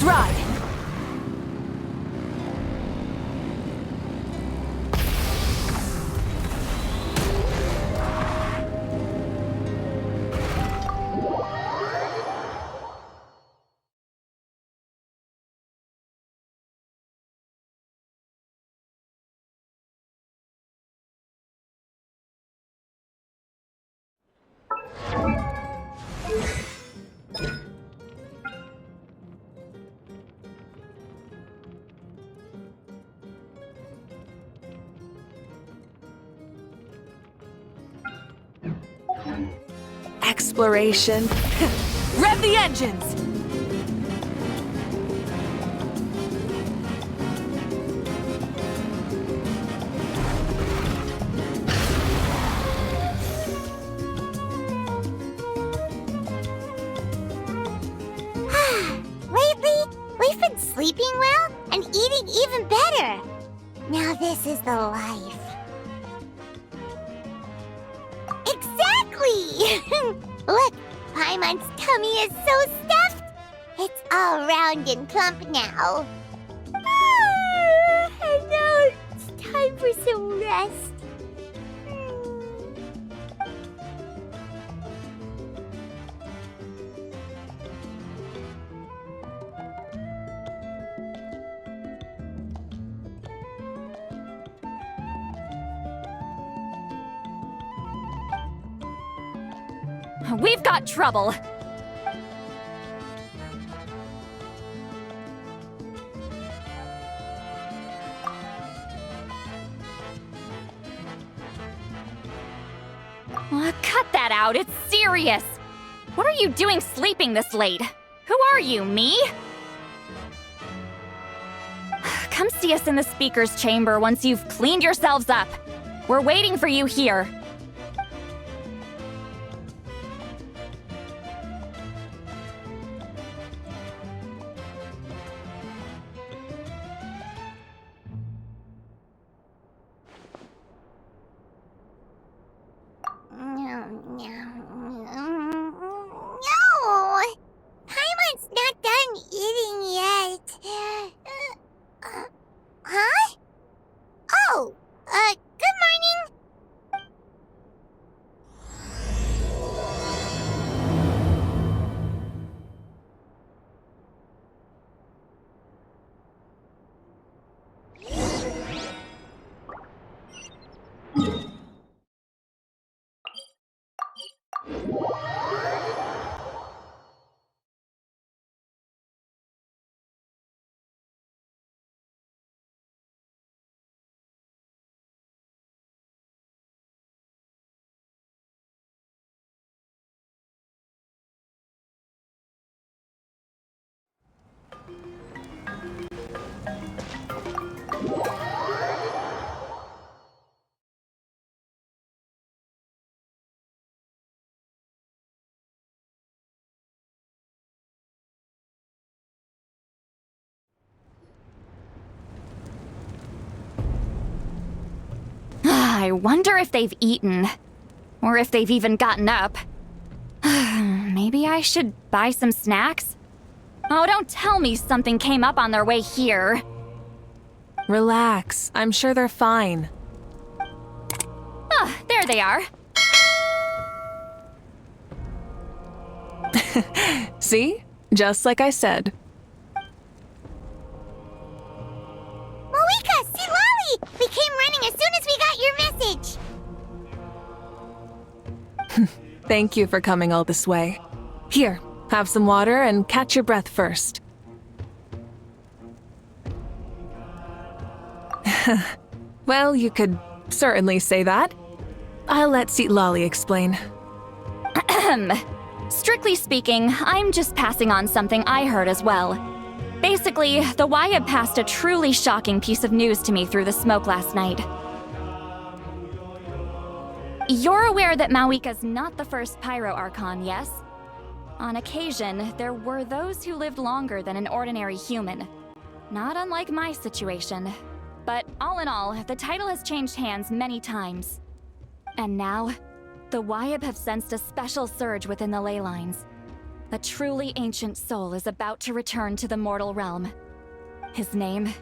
ride! Exploration. Rev the engines! Lately, we've been sleeping well and eating even better. Now this is the life. Exactly! Look, Paimon's tummy is so stuffed. It's all round and plump now. And now it's time for some rest. We've got trouble! Cut that out, it's serious! What are you doing sleeping this late? Who are you, me? Come see us in the speaker's chamber once you've cleaned yourselves up. We're waiting for you here. No! Paimon's not done eating yet. Huh? Oh, good morning. I wonder if they've eaten. Or if they've even gotten up. Maybe I should buy some snacks? Oh, don't tell me something came up on their way here. Relax. I'm sure they're fine. Ah, there they are. See? Just like I said. Mavuika, see Lolly! We came running as soon as we got your message. Thank you for coming all this way. Here, have some water and catch your breath first. Well, you could certainly say that. I'll let Seat Lolly explain. Strictly speaking, I'm just passing on something I heard as well. Basically, the Wyatt passed a truly shocking piece of news to me through the smoke last night. You're aware that Mavuika's not the first Pyro Archon, yes? On occasion, there were those who lived longer than an ordinary human. Not unlike my situation. But all in all, the title has changed hands many times. And now, the Wyatt have sensed a special surge within the ley lines. A truly ancient soul is about to return to the mortal realm. His name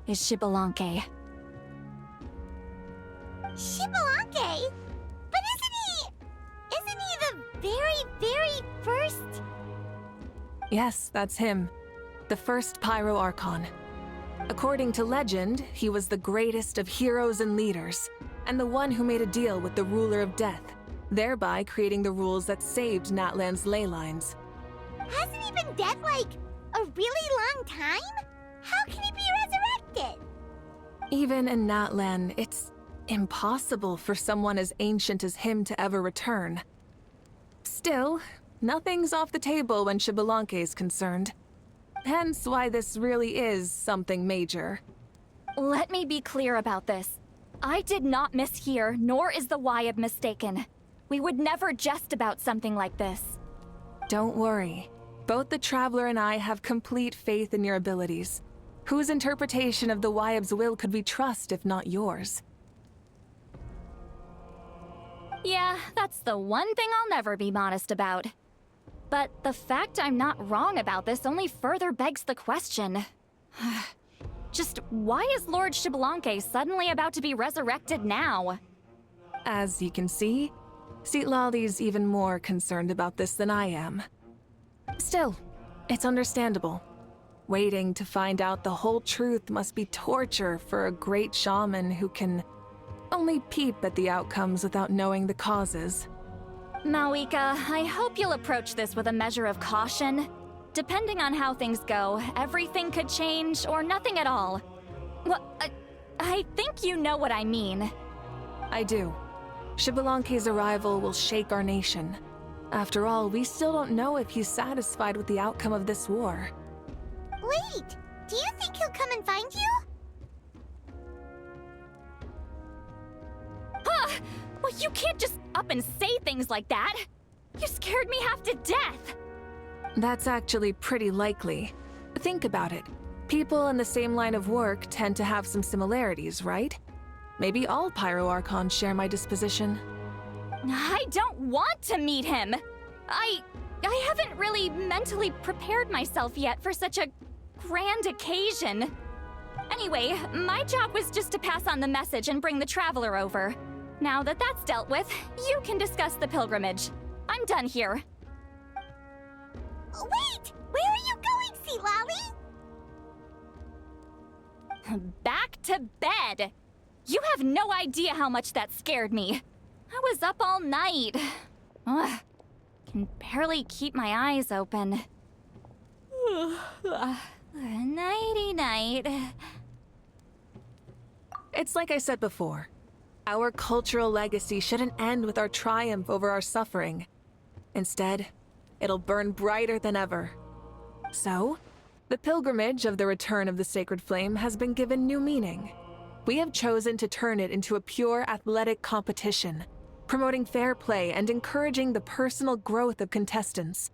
is Xbalanque. Xbalanque? But isn't he the very first? Yes, that's him. The first Pyro Archon. According to legend, he was the greatest of heroes and leaders, and the one who made a deal with the ruler of death, thereby creating the rules that saved Natlan's ley lines. Hasn't he been dead like a really long time? How can he be resurrected? Even in Natlan, it's impossible for someone as ancient as him to ever return. Still, nothing's off the table when Xbalanque is concerned. Hence why this really is something major. Let me be clear about this. I did not mishear, nor is the Wyab mistaken. We would never jest about something like this. Don't worry. Both the Traveler and I have complete faith in your abilities. Whose interpretation of the Wyab's will could we trust if not yours? Yeah, that's the one thing I'll never be modest about. But the fact I'm not wrong about this only further begs the question. Just why is Lord Xbalanque suddenly about to be resurrected now? As you can see, Citlali's even more concerned about this than I am. Still, it's understandable. Waiting to find out the whole truth must be torture for a great shaman who can only peep at the outcomes without knowing the causes. Mavuika, I hope you'll approach this with a measure of caution. Depending on how things go, everything could change or nothing at all. Well, I think you know what I mean. I do. Xbalanque's arrival will shake our nation. After all, we still don't know if he's satisfied with the outcome of this war. Wait, do you think he'll come and find you? Well, you can't just up and say things like that. You scared me half to death. That's actually pretty likely. Think about it. People in the same line of work tend to have some similarities, right? Maybe all Pyro Archons share my disposition. I don't want to meet him. I haven't really mentally prepared myself yet for such a grand occasion. Anyway, my job was just to pass on the message and bring the Traveler over. Now that that's dealt with, you can discuss the pilgrimage. I'm done here. Wait! Where are you going, Citlali? Back to bed! You have no idea how much that scared me. I was up all night. Ugh, can barely keep my eyes open. Nighty-night. It's like I said before. Our cultural legacy shouldn't end with our triumph over our suffering. Instead, it'll burn brighter than ever. So, the pilgrimage of the return of the sacred flame has been given new meaning. We have chosen to turn it into a pure athletic competition, promoting fair play and encouraging the personal growth of contestants.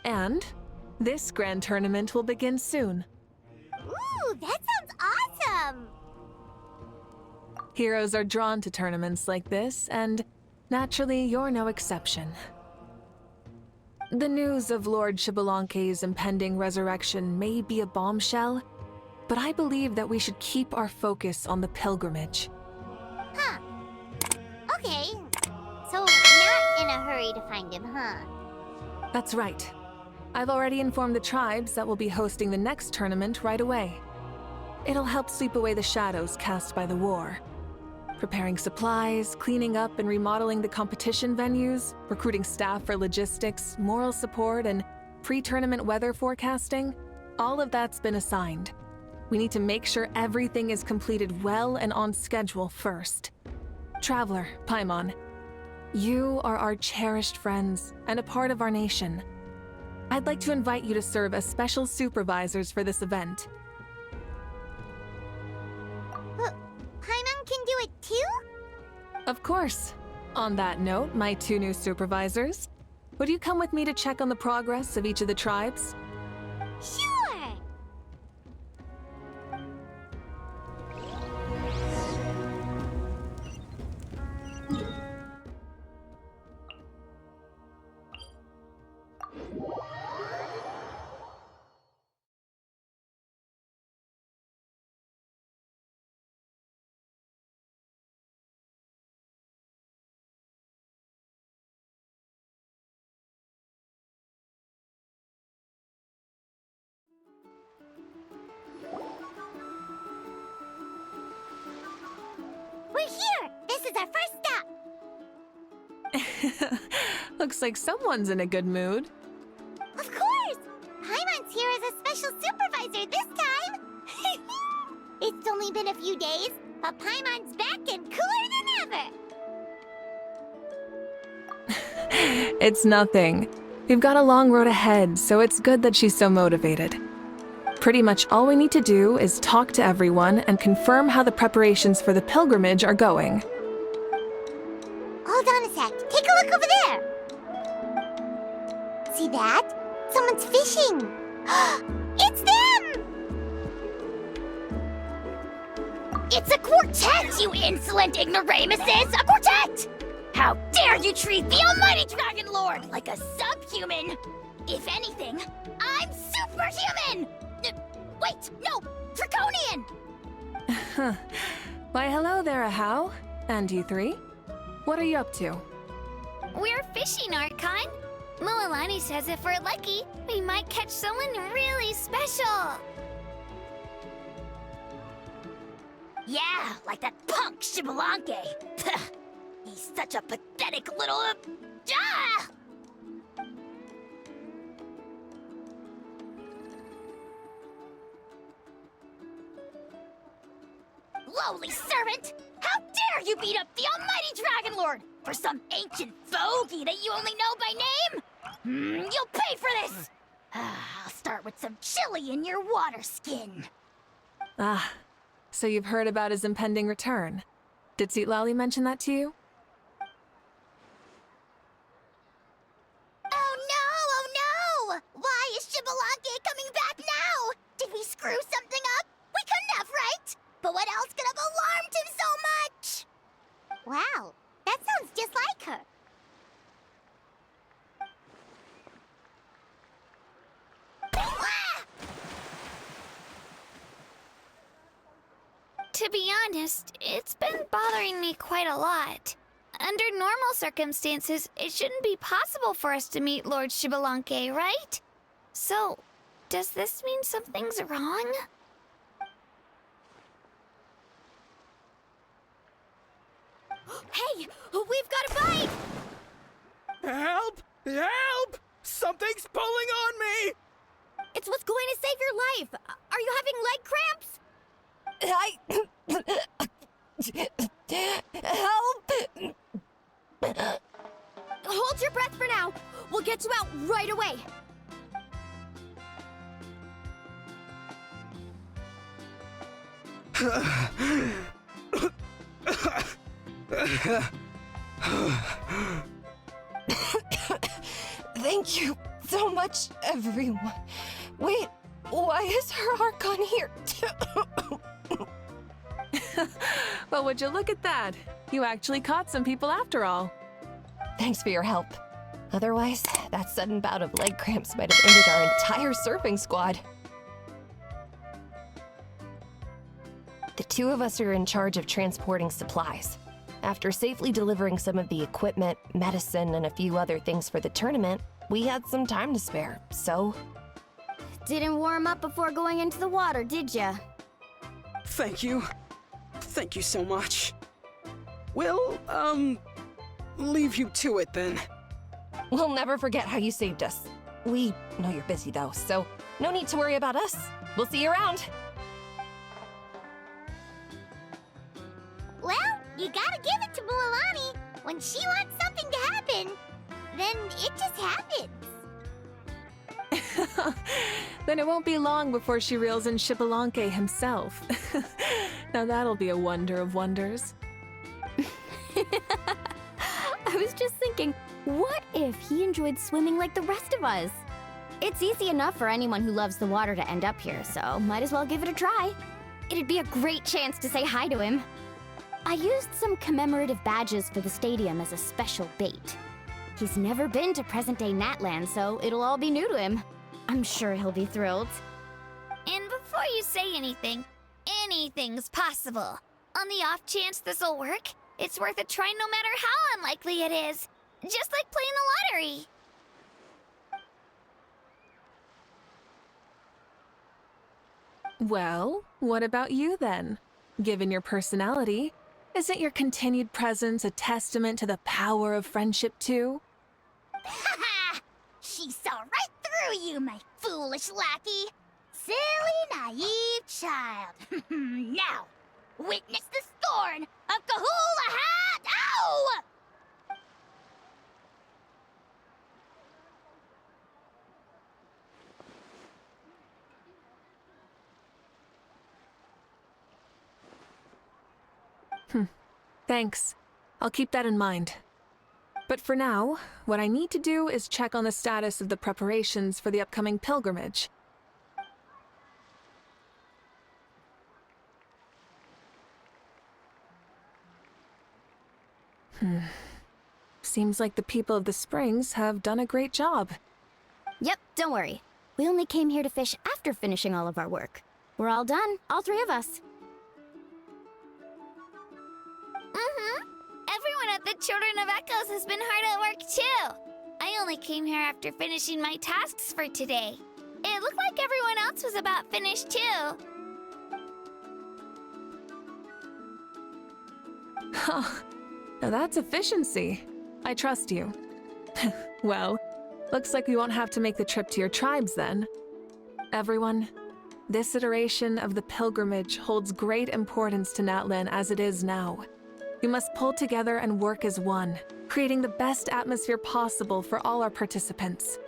And this grand tournament will begin soon. Ooh, that sounds awesome! Heroes are drawn to tournaments like this, and naturally, you're no exception. The news of Lord Xbalanque's impending resurrection may be a bombshell, but I believe that we should keep our focus on the pilgrimage. Huh. Okay. So, not in a hurry to find him, huh? That's right. I've already informed the tribes that we'll be hosting the next tournament right away. It'll help sweep away the shadows cast by the war. Preparing supplies, cleaning up and remodeling the competition venues, recruiting staff for logistics, moral support, and pre-tournament weather forecasting, all of that's been assigned. We need to make sure everything is completed well and on schedule first. Traveler, Paimon, you are our cherished friends and a part of our nation. I'd like to invite you to serve as special supervisors for this event. Paimon can do it too? Of course. On that note, my two new supervisors, would you come with me to check on the progress of each of the tribes? Sure! We're here! This is our first stop! Looks like someone's in a good mood. Of course! Paimon's here as a special supervisor this time! It's only been a few days, but Paimon's back and cooler than ever! It's nothing. We've got a long road ahead, so it's good that she's so motivated. Pretty much all we need to do is talk to everyone and confirm how the preparations for the pilgrimage are going. Hold on a sec. Take a look over there. See that? Someone's fishing. It's them! It's a quartet, you insolent ignoramuses! A quartet! How dare you treat the almighty Dragon Lord like a subhuman! If anything, I'm superhuman! Wait, no! Draconian! Why, hello there, Ahau. And you three? What are you up to? We're fishing, Archon. Mualani says if we're lucky, we might catch someone really special. Yeah, like that punk Shibalanke. He's such a pathetic little... Ah! Lowly servant! How dare you beat up the almighty Dragon Lord for some ancient fogey that you only know by name? You'll pay for this! I'll start with some chili in your water skin. Ah, so you've heard about his impending return. Did Lali mention that to you? Oh no! Why is Shibalanke coming back now? Did we screw something up? We couldn't have, right? But what else could have alarmed him so much? Wow, that sounds just like her. To be honest, it's been bothering me quite a lot. Under normal circumstances, it shouldn't be possible for us to meet Lord Shibalanke, right? So, does this mean something's wrong? Hey, we've got a bite! Help! Help! Something's pulling on me! It's what's going to save your life. Are you having leg cramps? Help! Hold your breath for now. We'll get you out right away. Thank you so much, everyone. Wait, why is her Archon here? Well, would you look at that? You actually caught some people after all. Thanks for your help. Otherwise, that sudden bout of leg cramps might have ended our entire surfing squad. The two of us are in charge of transporting supplies. After safely delivering some of the equipment, medicine, and a few other things for the tournament, we had some time to spare, so... Didn't warm up before going into the water, did ya? Thank you. Thank you so much. We'll, leave you to it then. We'll never forget how you saved us. We know you're busy though, so no need to worry about us. We'll see you around. Well, you gotta give it to Mualani. When she wants something to happen, then it just happens. Then it won't be long before she reels in Shibalanke himself. Now that'll be a wonder of wonders. I was just thinking, what if he enjoyed swimming like the rest of us? It's easy enough for anyone who loves the water to end up here, so might as well give it a try. It'd be a great chance to say hi to him. I used some commemorative badges for the stadium as a special bait. He's never been to present-day Natland, so it'll all be new to him. I'm sure he'll be thrilled. And before you say anything, anything's possible. On the off chance this'll work, it's worth a try no matter how unlikely it is. Just like playing the lottery. Well, what about you then? Given your personality, isn't your continued presence a testament to the power of friendship too? Ha! She saw right through you, my foolish lackey. Silly, naive child. Now, witness the scorn of Kahula Hat! Ow! Thanks. I'll keep that in mind. But for now, what I need to do is check on the status of the preparations for the upcoming pilgrimage. Seems like the people of the Springs have done a great job. Yep, don't worry. We only came here to fish after finishing all of our work. We're all done, all three of us. Everyone at the Children of Echoes has been hard at work too. I only came here after finishing my tasks for today. It looked like everyone else was about finished too. Now that's efficiency. I trust you. Well, looks like we won't have to make the trip to your tribes then. Everyone, this iteration of the pilgrimage holds great importance to Natlan as it is now. We must pull together and work as one, creating the best atmosphere possible for all our participants.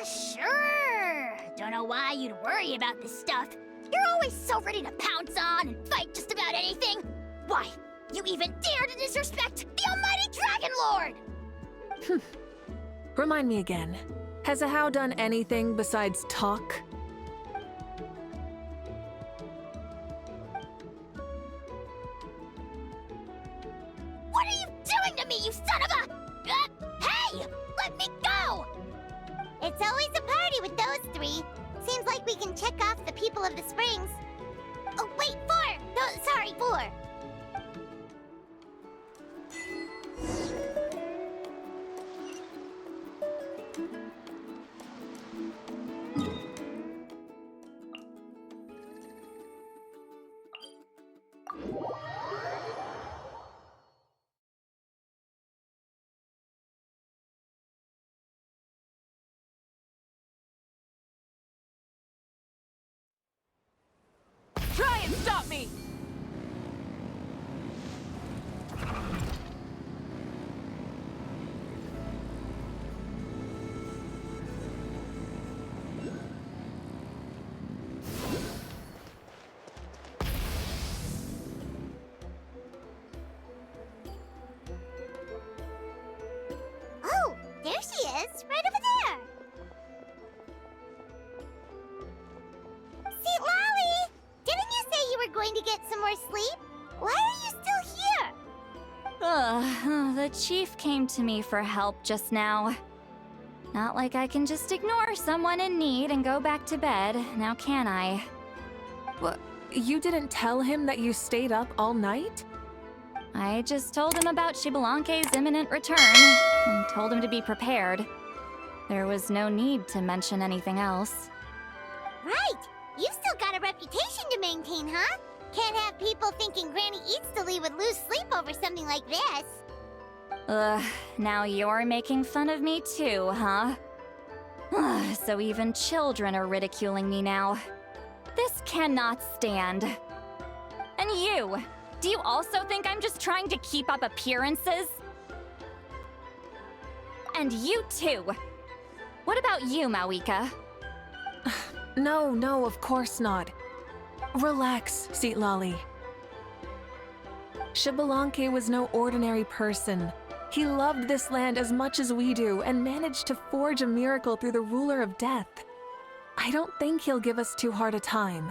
Sure. Don't know why you'd worry about this stuff. You're always so ready to pounce on and fight just about anything. Why, you even dare to disrespect the almighty Dragon Lord! Remind me again, has Ahau done anything besides talk? What are you doing to me, you son of a... hey! Let me go! It's always a party with those three. Seems like we can check off the people of the Springs. Oh, wait, 4! No, sorry, 4. Try and stop me! Oh, there she is, right over there. See, Lolly, didn't you say you were going to get some more sleep? Why are you still here? The chief came to me for help just now. Not like I can just ignore someone in need and go back to bed, now can I? What? You didn't tell him that you stayed up all night? I just told him about Shibalanke's imminent return, and told him to be prepared. There was no need to mention anything else. Right, you've still got a reputation to maintain, huh? Can't have people thinking Granny Eatstily would lose sleep over something like this. Now you're making fun of me too, huh? So even children are ridiculing me now. This cannot stand. And you! Do you also think I'm just trying to keep up appearances? And you too! What about you, Mavuika? No, of course not. Relax, Seatlolly. Shibalanke was no ordinary person. He loved this land as much as we do and managed to forge a miracle through the ruler of death. I don't think he'll give us too hard a time.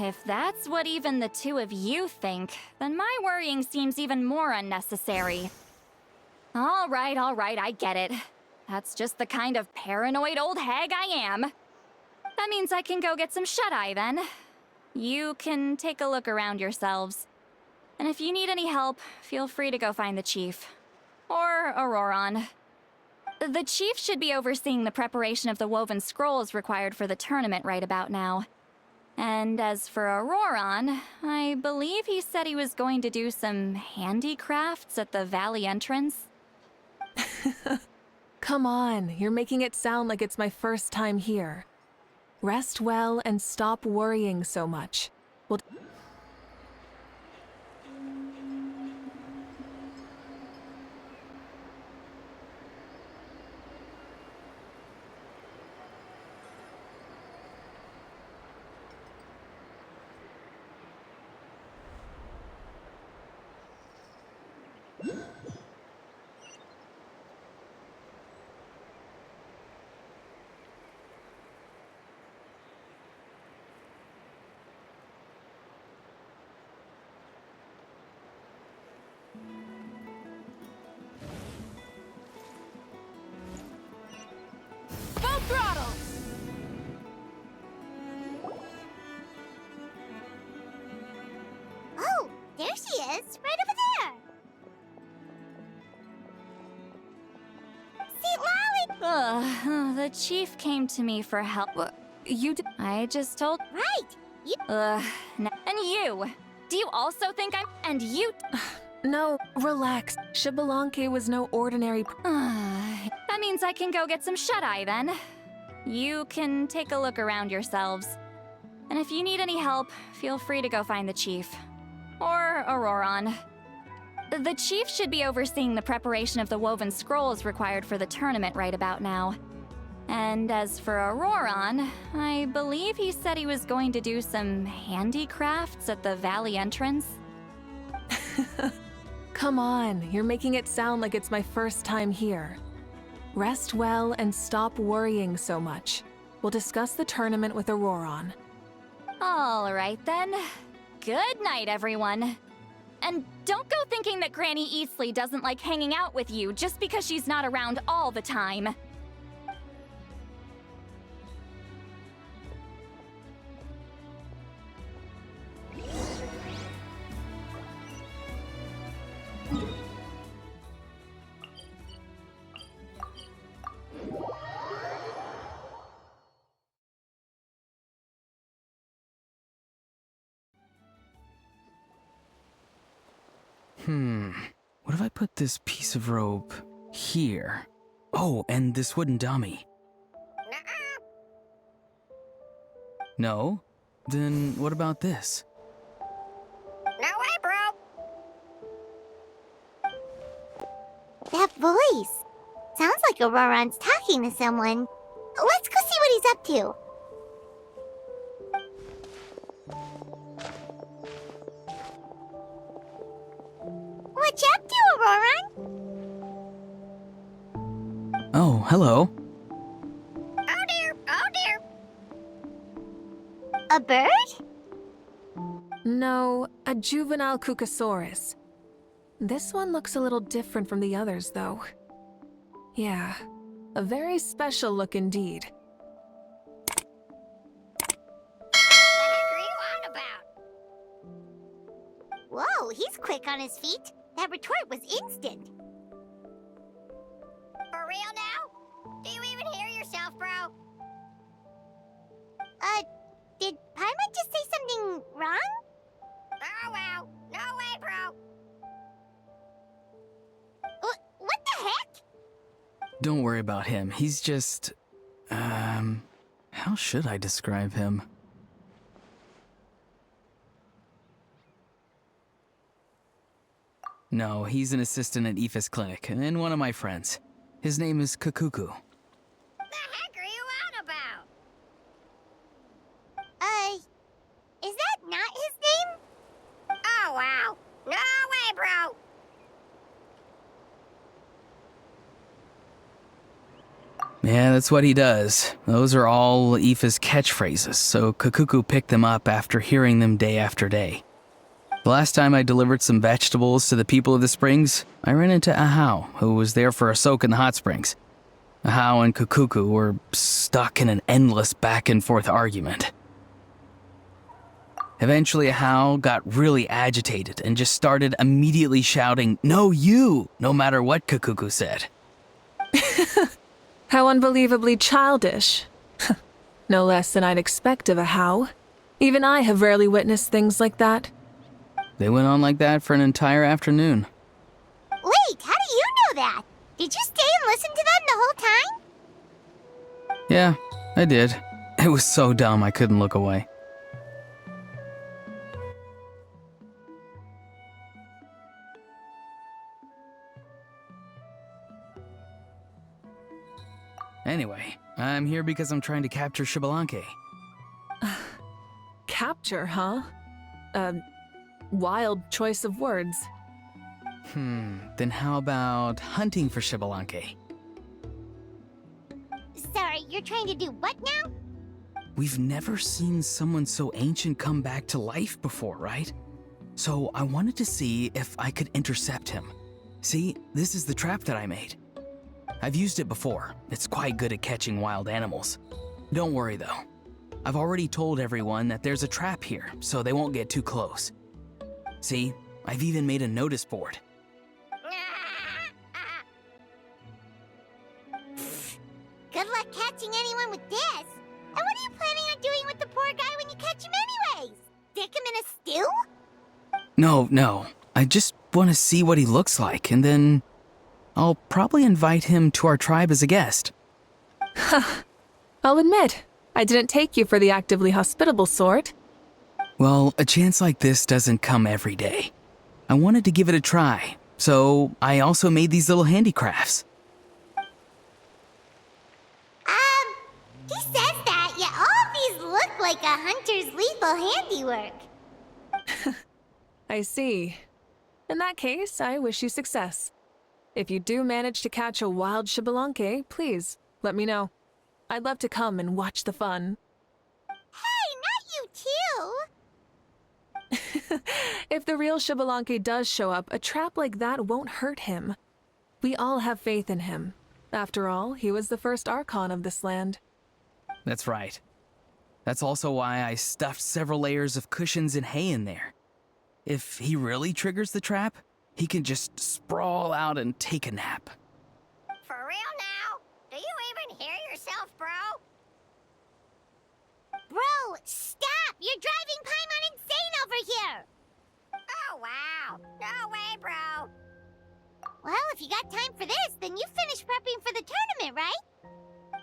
if that's what even the two of you think, then my worrying seems even more unnecessary. All right, I get it. That's just the kind of paranoid old hag I am. That means I can go get some shut-eye then. You can take a look around yourselves. And if you need any help, feel free to go find the chief. Or Auroron. The chief should be overseeing the preparation of the woven scrolls required for the tournament right about now. And as for Auroron, I believe he said he was going to do some handicrafts at the valley entrance. Come on, you're making it sound like it's my first time here. Rest well and stop worrying so much. We'll... Full throttle! Oh, there she is, right over there. See, Lolly. The chief came to me for help. You did... I just told... Right. You. And you! Do you also think I'm... And you... No, relax. Xbalanque was no ordinary... That means I can go get some shut-eye then. You can take a look around yourselves. And if you need any help, feel free to go find the chief. Or Auroron. The chief should be overseeing the preparation of the woven scrolls required for the tournament right about now. And as for Auroron, I believe he said he was going to do some handicrafts at the valley entrance. Come on, you're making it sound like it's my first time here. Rest well and stop worrying so much. We'll discuss the tournament with Auroron. All right then. Good night, everyone. And don't go thinking that Granny Eastleigh doesn't like hanging out with you just because she's not around all the time. What if I put this piece of rope here? Oh, and this wooden dummy. No? Then what about this? No way, bro. That voice. Sounds like Auroron's talking to someone. Let's go see what he's up to. What you up to, Auroron? Oh, hello. Oh dear, oh dear. A bird? No, a juvenile Cucasaurus. This one looks a little different from the others, though. Yeah, a very special look indeed. What the heck are you on about? Whoa, he's quick on his feet. That retort was instant. For real now? Do you even hear yourself, bro? Did Paimon just say something wrong? Oh wow. No way, bro. What the heck? Don't worry about him. He's just... how should I describe him? No, he's an assistant at Aoife's clinic, and one of my friends. His name is Kakuku. The heck are you on about? Is that not his name? Oh wow. No way, bro. Yeah, that's what he does. Those are all Aoife's catchphrases, so Kakuku picked them up after hearing them day after day. The last time I delivered some vegetables to the people of the springs, I ran into Ahau, who was there for a soak in the hot springs. Ahau and Kakuku were stuck in an endless back-and-forth argument. Eventually, Ahau got really agitated and just started immediately shouting, "No, you!" no matter what Kakuku said. How unbelievably childish. No less than I'd expect of a How. Even I have rarely witnessed things like that. They went on like that for an entire afternoon. Wait, how do you know that? Did you stay and listen to them the whole time? Yeah, I did. It was so dumb I couldn't look away. Anyway, I'm here because I'm trying to capture Xbalanque. Capture, huh? Wild choice of words. Then how about hunting for Xbalanque? Sorry, you're trying to do what now? We've never seen someone so ancient come back to life before, right? So I wanted to see if I could intercept him. See, this is the trap that I made. I've used it before. It's quite good at catching wild animals. Don't worry though. I've already told everyone that there's a trap here, so they won't get too close. See, I've even made a notice board. Good luck catching anyone with this. And what are you planning on doing with the poor guy when you catch him anyways? Stick him in a stew? No. I just want to see what he looks like, and then I'll probably invite him to our tribe as a guest. I'll admit, I didn't take you for the actively hospitable sort. Well, a chance like this doesn't come every day. I wanted to give it a try, so I also made these little handicrafts. He says that, yet all of these look like a hunter's lethal handiwork. I see. In that case, I wish you success. If you do manage to catch a wild Xbalanque, please, let me know. I'd love to come and watch the fun. Hey, not you too! If the real Xbalanque does show up, a trap like that won't hurt him. We all have faith in him. After all, he was the first Archon of this land. That's right. That's also why I stuffed several layers of cushions and hay in there. If he really triggers the trap, he can just sprawl out and take a nap. For real now? Do you even hear yourself, bro? Bro, stop! You're driving Paimon insane over here! Oh, wow. No way, bro. Well, if you got time for this, then you finished prepping for the tournament, right?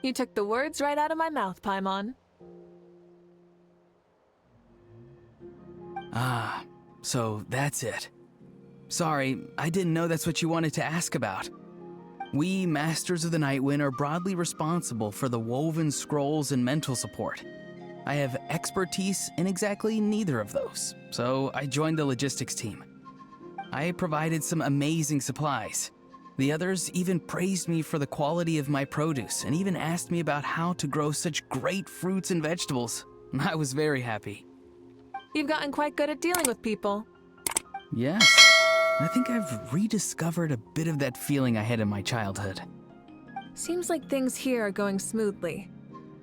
You took the words right out of my mouth, Paimon. Ah, so that's it. Sorry, I didn't know that's what you wanted to ask about. We, Masters of the Nightwind, are broadly responsible for the woven scrolls and mental support. I have expertise in exactly neither of those, so I joined the logistics team. I provided some amazing supplies. The others even praised me for the quality of my produce and even asked me about how to grow such great fruits and vegetables. I was very happy. You've gotten quite good at dealing with people. Yes, I think I've rediscovered a bit of that feeling I had in my childhood. Seems like things here are going smoothly.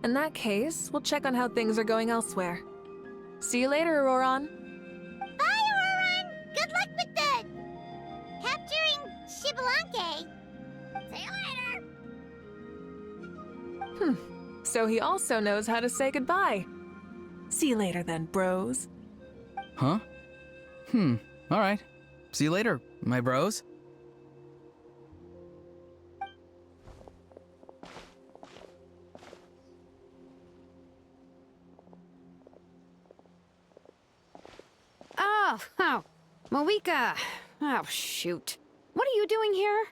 In that case, we'll check on how things are going elsewhere. See you later, Auroran. Bye, Auroran! Good luck with the... capturing Xbalanque. See you later. So he also knows how to say goodbye. See you later then, bros. Huh? All right. See you later, my bros. Oh, Mavuika. Oh, shoot. What are you doing here?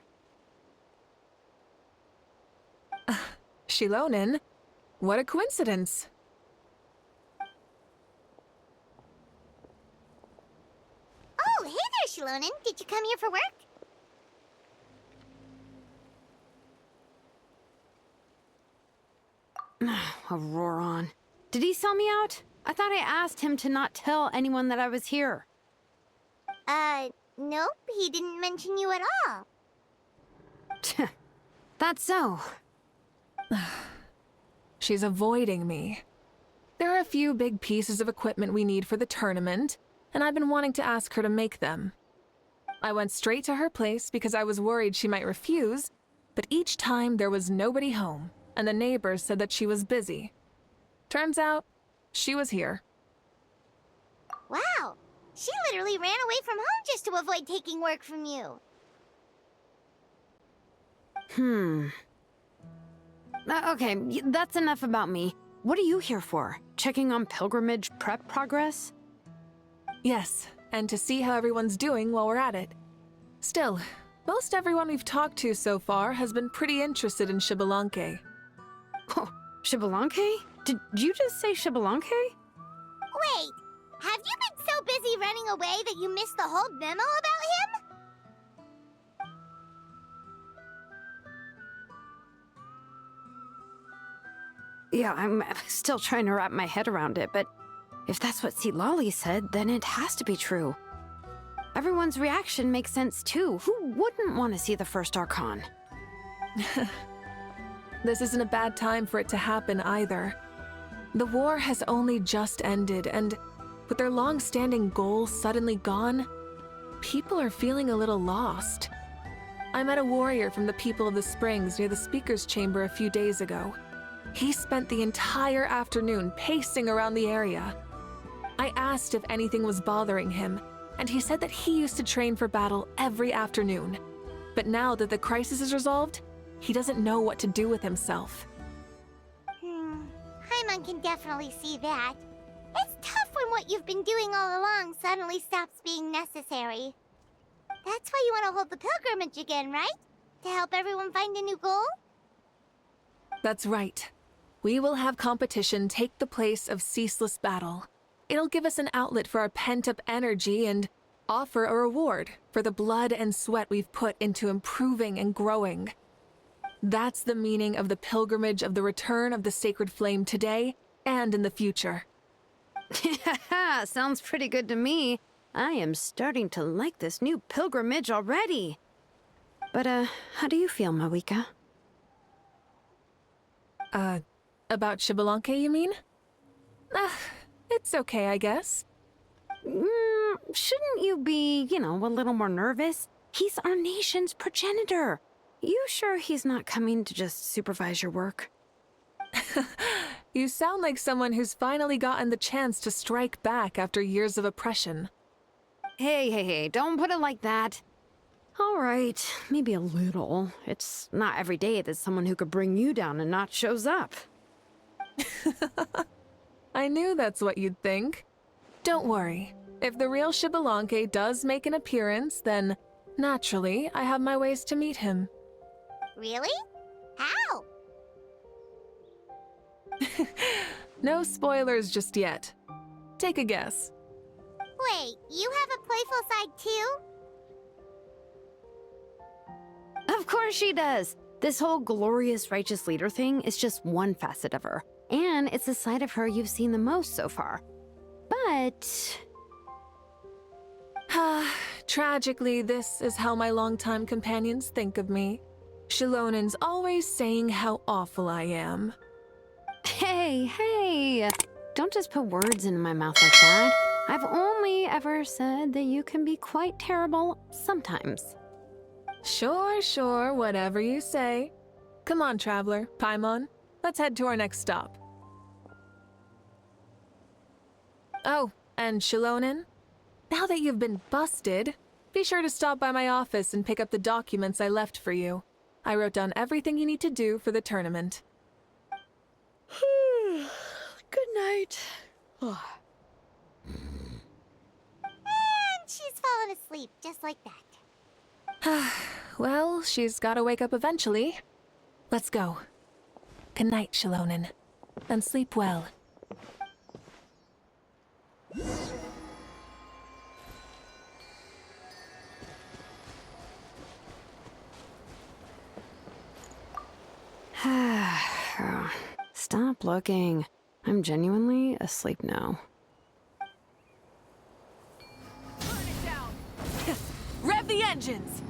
Xilonen? What a coincidence. Oh, hey there, Xilonen. Did you come here for work? Auroron. Did he sell me out? I thought I asked him to not tell anyone that I was here. Nope, he didn't mention you at all. That's so. She's avoiding me. There are a few big pieces of equipment we need for the tournament, and I've been wanting to ask her to make them. I went straight to her place because I was worried she might refuse, but each time there was nobody home, and the neighbors said that she was busy. Turns out, she was here. Wow, she literally ran away from home just to avoid taking work from you. Okay, that's enough about me. What are you here for? Checking on pilgrimage prep progress? Yes, and to see how everyone's doing while we're at it. Still, most everyone we've talked to so far has been pretty interested in Xbalanque. Oh, Xbalanque? Did you just say Xbalanque? Wait, have you been so busy running away that you missed the whole memo about him? Yeah, I'm still trying to wrap my head around it, but if that's what Lolly said, then it has to be true. Everyone's reaction makes sense too. Who wouldn't want to see the first Archon? This isn't a bad time for it to happen either. The war has only just ended, and with their long-standing goals suddenly gone, people are feeling a little lost. I met a warrior from the People of the Springs near the Speaker's Chamber a few days ago. He spent the entire afternoon pacing around the area. I asked if anything was bothering him, and he said that he used to train for battle every afternoon. But now that the crisis is resolved, he doesn't know what to do with himself. Paimon can definitely see that. It's tough when what you've been doing all along suddenly stops being necessary. That's why you want to hold the pilgrimage again, right? To help everyone find a new goal? That's right. We will have competition take the place of ceaseless battle. It'll give us an outlet for our pent-up energy and offer a reward for the blood and sweat we've put into improving and growing. That's the meaning of the pilgrimage of the return of the sacred flame today and in the future. Sounds pretty good to me. I am starting to like this new pilgrimage already. But, how do you feel, Mavuika? About Xbalanque, you mean? It's okay, I guess. Shouldn't you be, a little more nervous? He's our nation's progenitor. You sure he's not coming to just supervise your work? You sound like someone who's finally gotten the chance to strike back after years of oppression. Hey, don't put it like that. All right, maybe a little. It's not every day that someone who could bring you down a notch shows up. I knew that's what you'd think. Don't worry. If the real Xbalanque does make an appearance, then naturally I have my ways to meet him. Really? How? No spoilers just yet. Take a guess. Wait, you have a playful side too? Of course she does. This whole glorious righteous leader thing is just one facet of her. And it's the side of her you've seen the most so far. But... Tragically, this is how my longtime companions think of me. Shilonen's always saying how awful I am. Hey, don't just put words into my mouth like that. I've only ever said that you can be quite terrible sometimes. Sure, whatever you say. Come on, Traveler, Paimon. Let's head to our next stop. Oh, and Shilonen, now that you've been busted, be sure to stop by my office and pick up the documents I left for you. I wrote down everything you need to do for the tournament. Good night. And she's fallen asleep, just like that. Well, she's gotta wake up eventually. Let's go. Good night, Shilonen. And sleep well. Stop looking. I'm genuinely asleep now. Burn it down! Rev the engines!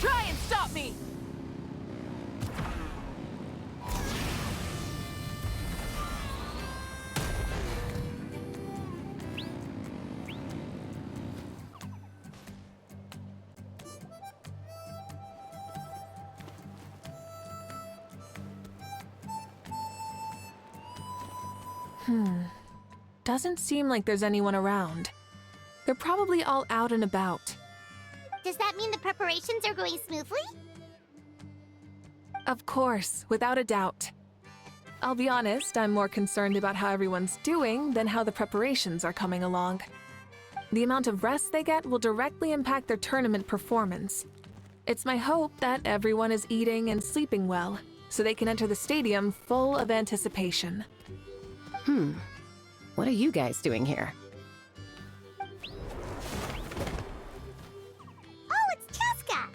Try and stop me! Doesn't seem like there's anyone around. They're probably all out and about. Does that mean the preparations are going smoothly? Of course, without a doubt. I'll be honest, I'm more concerned about how everyone's doing than how the preparations are coming along. The amount of rest they get will directly impact their tournament performance. It's my hope that everyone is eating and sleeping well, so they can enter the stadium full of anticipation. What are you guys doing here? Oh, it's Cheska!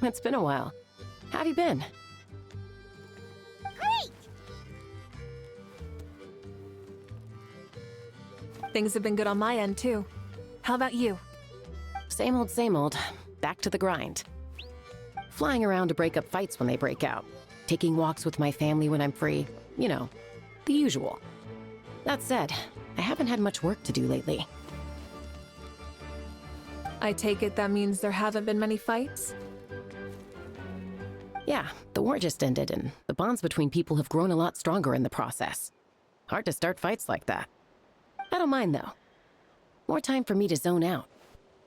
It's been a while. How have you been? Great! Things have been good on my end, too. How about you? Same old, same old. Back to the grind. Flying around to break up fights when they break out. Taking walks with my family when I'm free. You know, the usual. That said, I haven't had much work to do lately. I take it that means there haven't been many fights? Yeah, the war just ended, and the bonds between people have grown a lot stronger in the process. Hard to start fights like that. I don't mind, though. More time for me to zone out.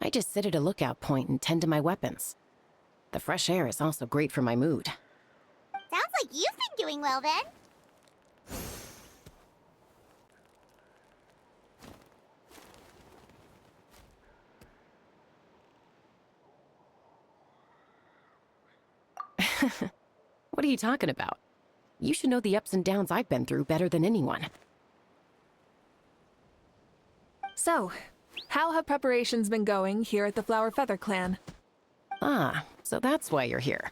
I just sit at a lookout point and tend to my weapons. The fresh air is also great for my mood. Sounds like you've been doing well then. What are you talking about? You should know the ups and downs I've been through better than anyone. So, how have preparations been going here at the Flower Feather Clan? Ah, so that's why you're here.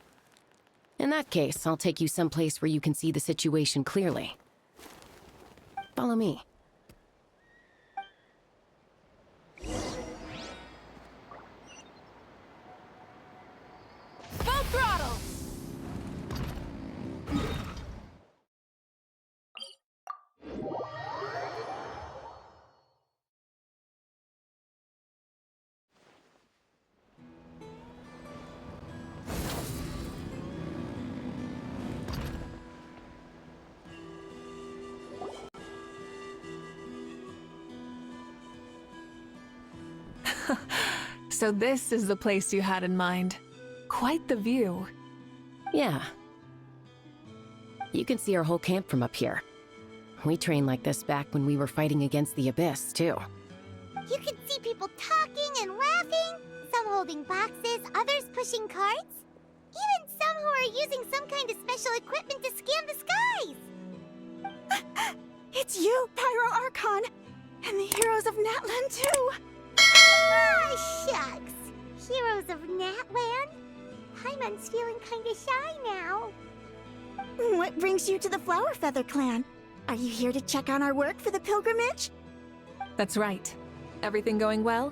In that case, I'll take you someplace where you can see the situation clearly. Follow me. Full throttle! So this is the place you had in mind. Quite the view. Yeah. You can see our whole camp from up here. We trained like this back when we were fighting against the Abyss, too. You can see people talking and laughing, some holding boxes, others pushing carts. Even some who are using some kind of special equipment to scan the skies. It's you, Pyro Archon! And the heroes of Natlan, too! Ah, shucks. Heroes of Natland? Paimon's feeling kinda shy now. What brings you to the Flower Feather Clan? Are you here to check on our work for the pilgrimage? That's right. Everything going well?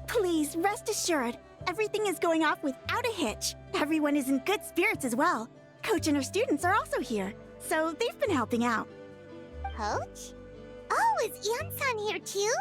Please, rest assured, everything is going off without a hitch. Everyone is in good spirits as well. Coach and her students are also here, so they've been helping out. Coach? Oh, is Ian-san here too?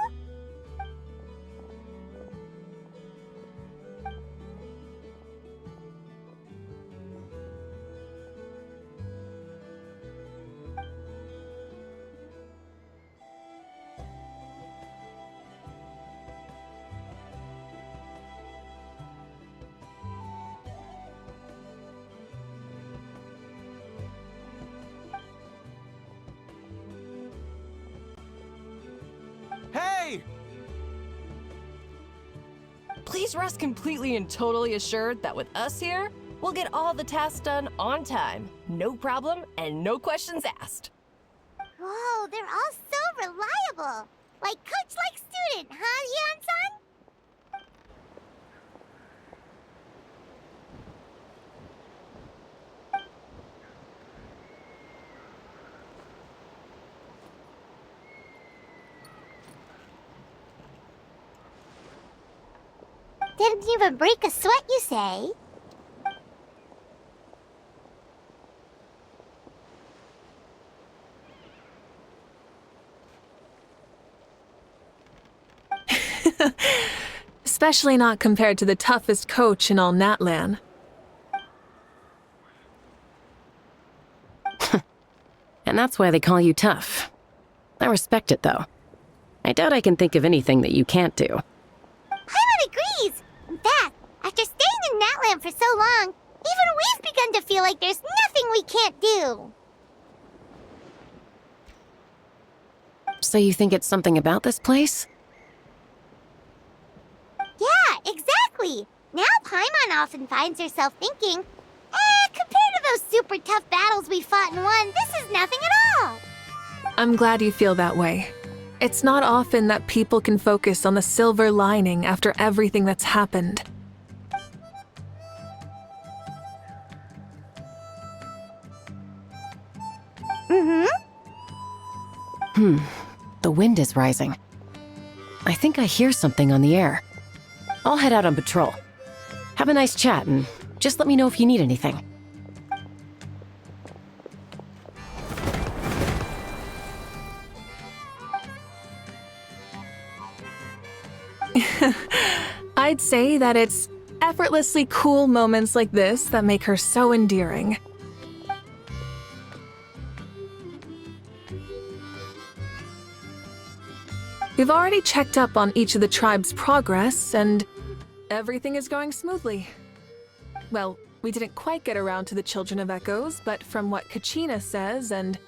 Please rest completely and totally assured that with us here, we'll get all the tasks done on time. No problem and no questions asked. Whoa, they're all so reliable. Like coach like student, huh, Yeon-san? Didn't even break a sweat, you say? Especially not compared to the toughest coach in all Natlan. And that's why they call you tough. I respect it, though. I doubt I can think of anything that you can't do. Paimon agrees! In fact, after staying in Natlan for so long, even we've begun to feel like there's nothing we can't do. So you think it's something about this place? Yeah, exactly! Now Paimon often finds herself thinking, compared to those super tough battles we fought and won, this is nothing at all! I'm glad you feel that way. It's not often that people can focus on the silver lining after everything that's happened. The wind is rising. I think I hear something on the air. I'll head out on patrol. Have a nice chat and just let me know if you need anything. I'd say that it's effortlessly cool moments like this that make her so endearing. We've already checked up on each of the tribe's progress, and everything is going smoothly. Well, we didn't quite get around to the Children of Echoes, but from what Kachina says and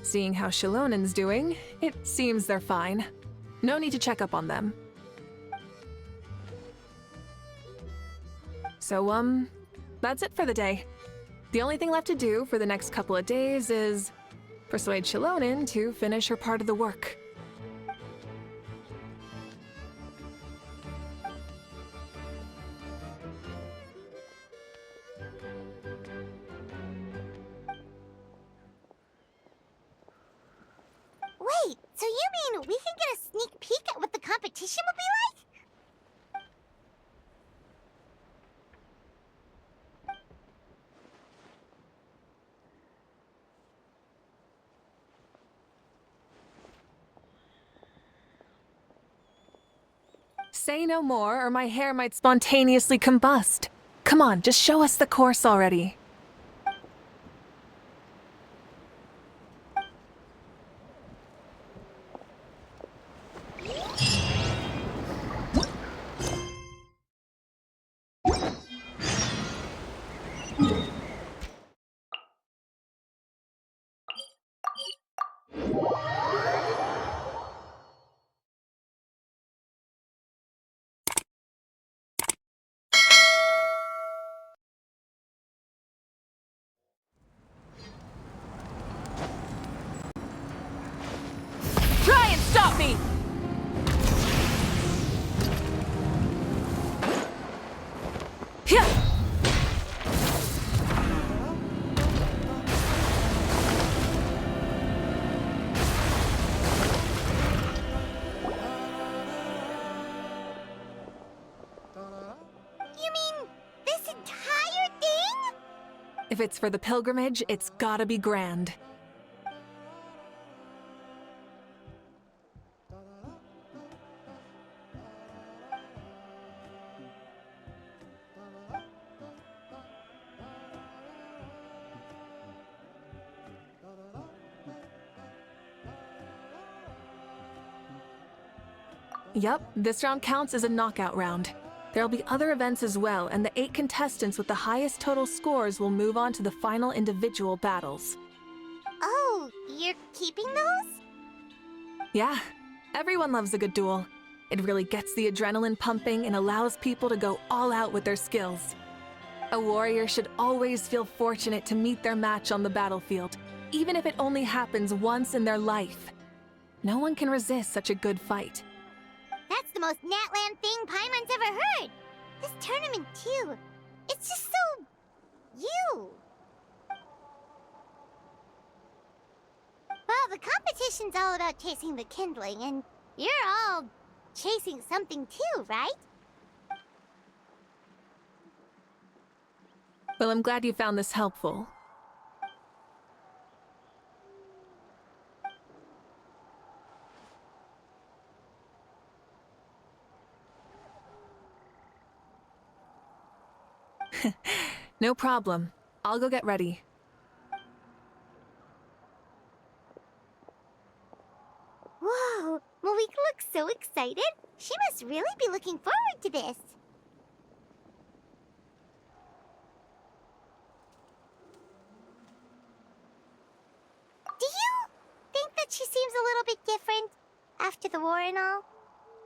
seeing how Shilonen's doing, it seems they're fine. No need to check up on them. So, that's it for the day. The only thing left to do for the next couple of days is persuade Shilonen to finish her part of the work. Wait, so you mean we can get a sneak peek at what the competition will be like? Say no more, or my hair might spontaneously combust. Come on, just show us the course already. Try and stop me! You mean this entire thing? If it's for the pilgrimage, it's gotta be grand. Yep, this round counts as a knockout round. There'll be other events as well, and the 8 contestants with the highest total scores will move on to the final individual battles. Oh, you're keeping those? Yeah, everyone loves a good duel. It really gets the adrenaline pumping and allows people to go all out with their skills. A warrior should always feel fortunate to meet their match on the battlefield, even if it only happens once in their life. No one can resist such a good fight. That's the most Natland thing Paimon's ever heard. This tournament, too. It's just so... you. Well, the competition's all about chasing the kindling, and you're all chasing something too, right? Well, I'm glad you found this helpful. No problem. I'll go get ready. Whoa, Mavuika looks so excited. She must really be looking forward to this. Do you think that she seems a little bit different after the war and all?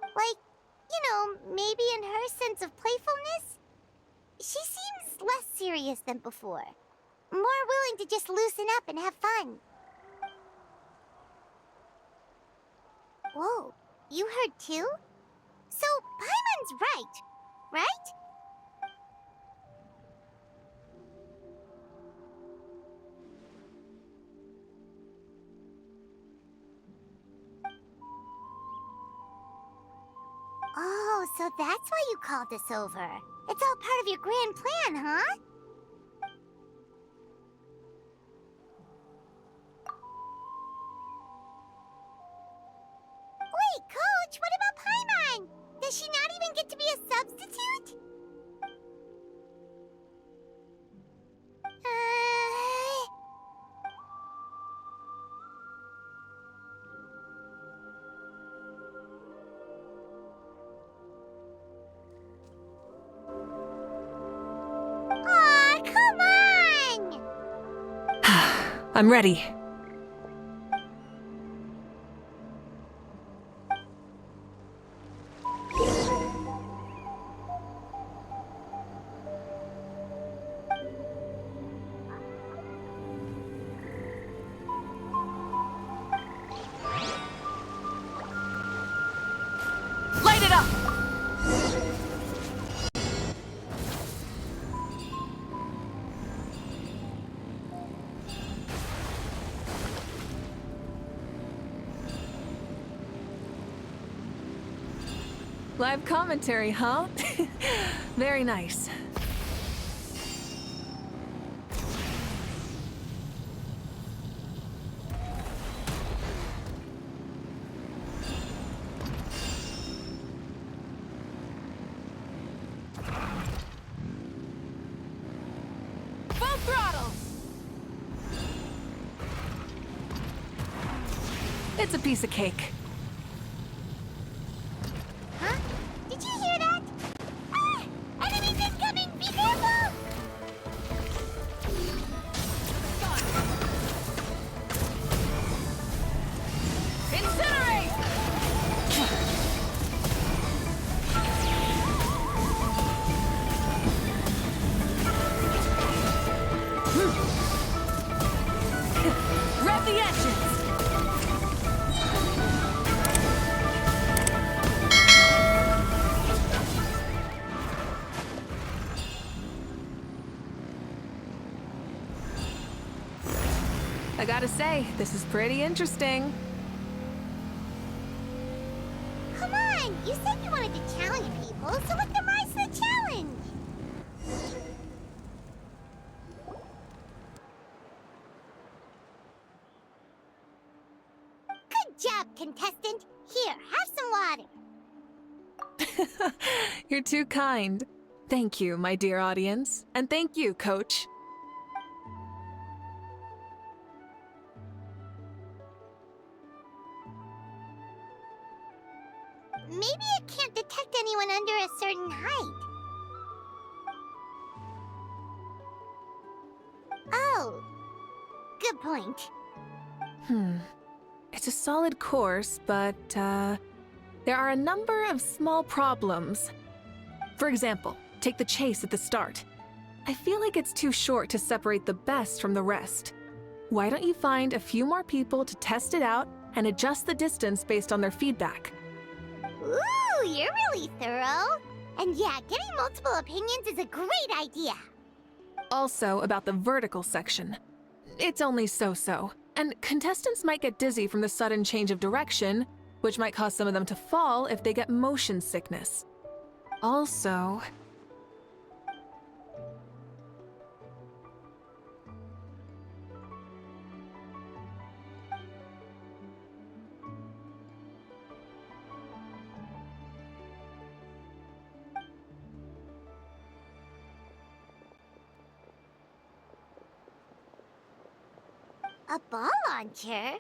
Like, you know, maybe in her sense of playfulness? She seems less serious than before. More willing to just loosen up and have fun. Whoa, you heard too? So, Paimon's right? Oh, so that's why you called us over. It's all part of your grand plan, huh? Wait, Coach, what about Paimon? Does she not even get to be a substitute? Aw, come on! I'm ready. Light it up! Live commentary, huh? Very nice. Full throttle! It's a piece of cake. Huh? Did you hear that? Ah! Enemies incoming! Be careful! Incinerate! Rev the engines! I gotta say, this is pretty interesting. Come on! You said you wanted to challenge people, so let them rise to the challenge! Good job, contestant! Here, have some water! You're too kind. Thank you, my dear audience. And thank you, Coach. Maybe it can't detect anyone under a certain height. Oh, good point. It's a solid course, but, there are a number of small problems. For example, take the chase at the start. I feel like it's too short to separate the best from the rest. Why don't you find a few more people to test it out and adjust the distance based on their feedback? Ooh, you're really thorough. And yeah, getting multiple opinions is a great idea. Also, about the vertical section. It's only so-so, and contestants might get dizzy from the sudden change of direction, which might cause some of them to fall if they get motion sickness. Also... A ball launcher?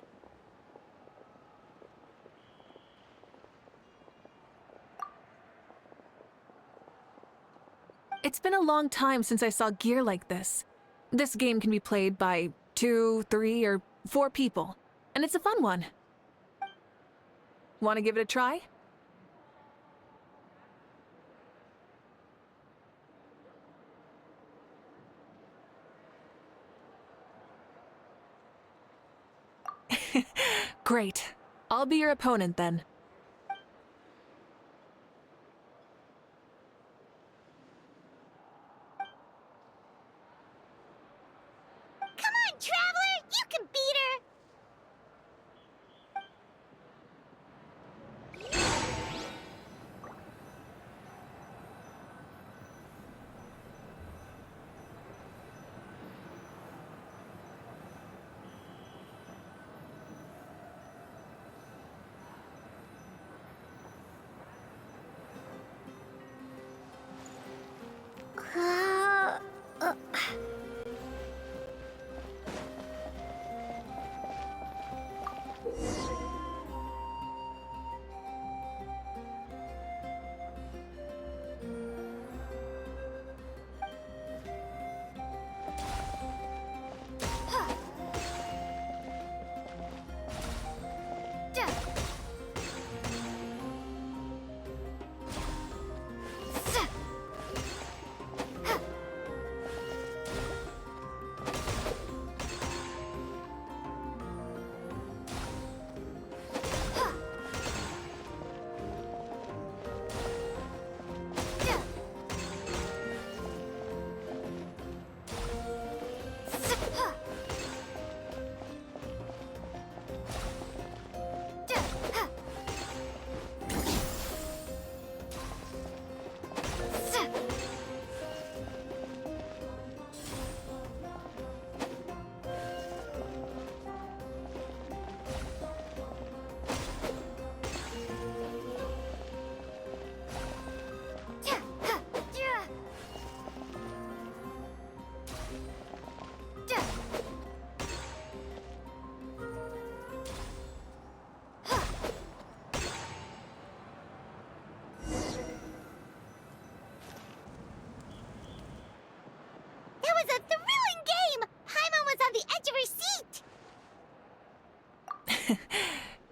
It's been a long time since I saw gear like this. This game can be played by 2, 3, or 4 people, and it's a fun one. Want to give it a try? Great. I'll be your opponent then. Come on, Traveler! You can beat her!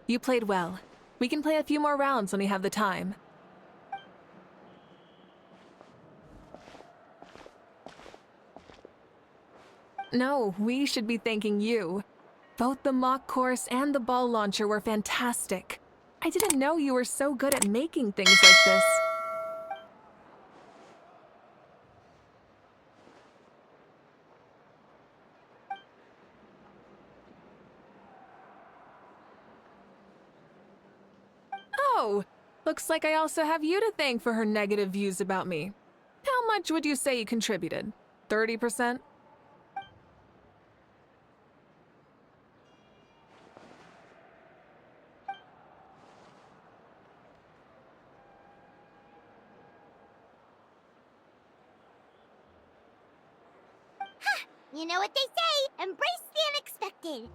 You played well. We can play a few more rounds when we have the time. No, we should be thanking you. Both the mock course and the ball launcher were fantastic. I didn't know you were so good at making things like this. Oh, looks like I also have you to thank for her negative views about me. How much would you say you contributed? 30%? You know what they say, embrace the unexpected.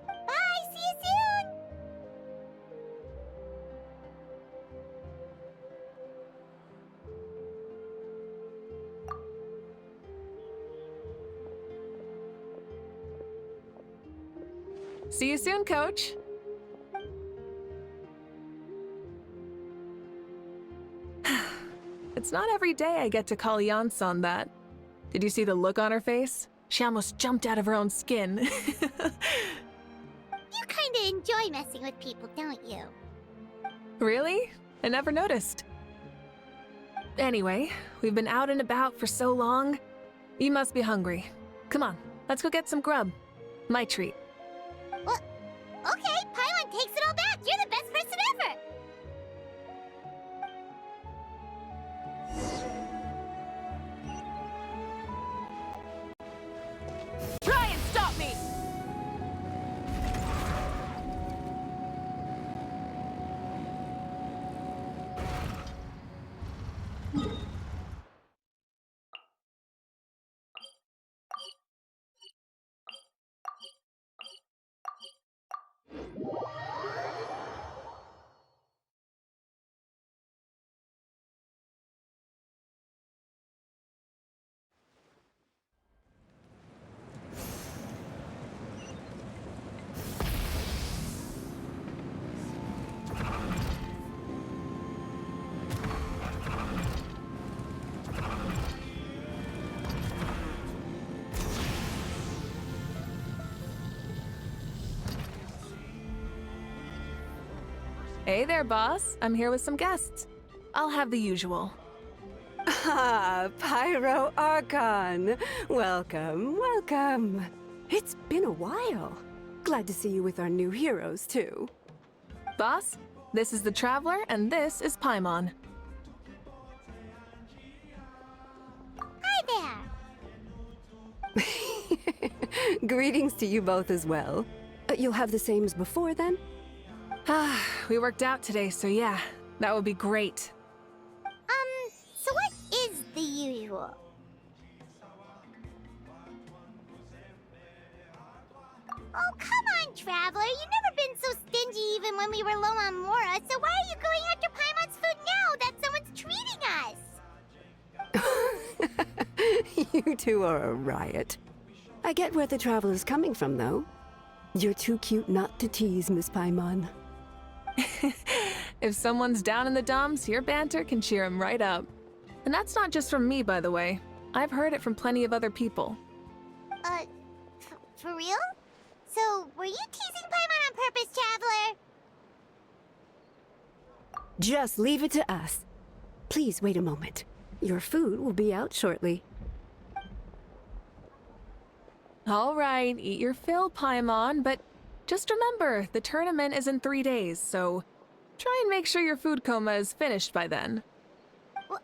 Bye, see you soon! See you soon, Coach. It's not every day I get to call Yansan that. Did you see the look on her face? She almost jumped out of her own skin. You kinda enjoy messing with people, don't you? Really? I never noticed. Anyway, we've been out and about for so long. You must be hungry. Come on, let's go get some grub. My treat. Well, okay, Paimon takes it all back. You're the best person ever. Try and stop me! Hey there, boss. I'm here with some guests. I'll have the usual. Ah, Pyro Archon. Welcome, welcome. It's been a while. Glad to see you with our new heroes, too. Boss, this is the Traveler, and this is Paimon. Hi there. Greetings to you both as well. You'll have the same as before, then? Ah, we worked out today, so yeah, that would be great. So what is the usual? Oh, come on, Traveler. You've never been so stingy even when we were low on Mora, so why are you going after Paimon's food now that someone's treating us? You two are a riot. I get where the Traveler's coming from, though. You're too cute not to tease, Miss Paimon. If someone's down in the dumps, your banter can cheer him right up. And that's not just from me, by the way. I've heard it from plenty of other people. For real? So, were you teasing Paimon on purpose, Traveler? Just leave it to us. Please wait a moment. Your food will be out shortly. All right, eat your fill, Paimon, but just remember, the tournament is in 3 days, so try and make sure your food coma is finished by then. What?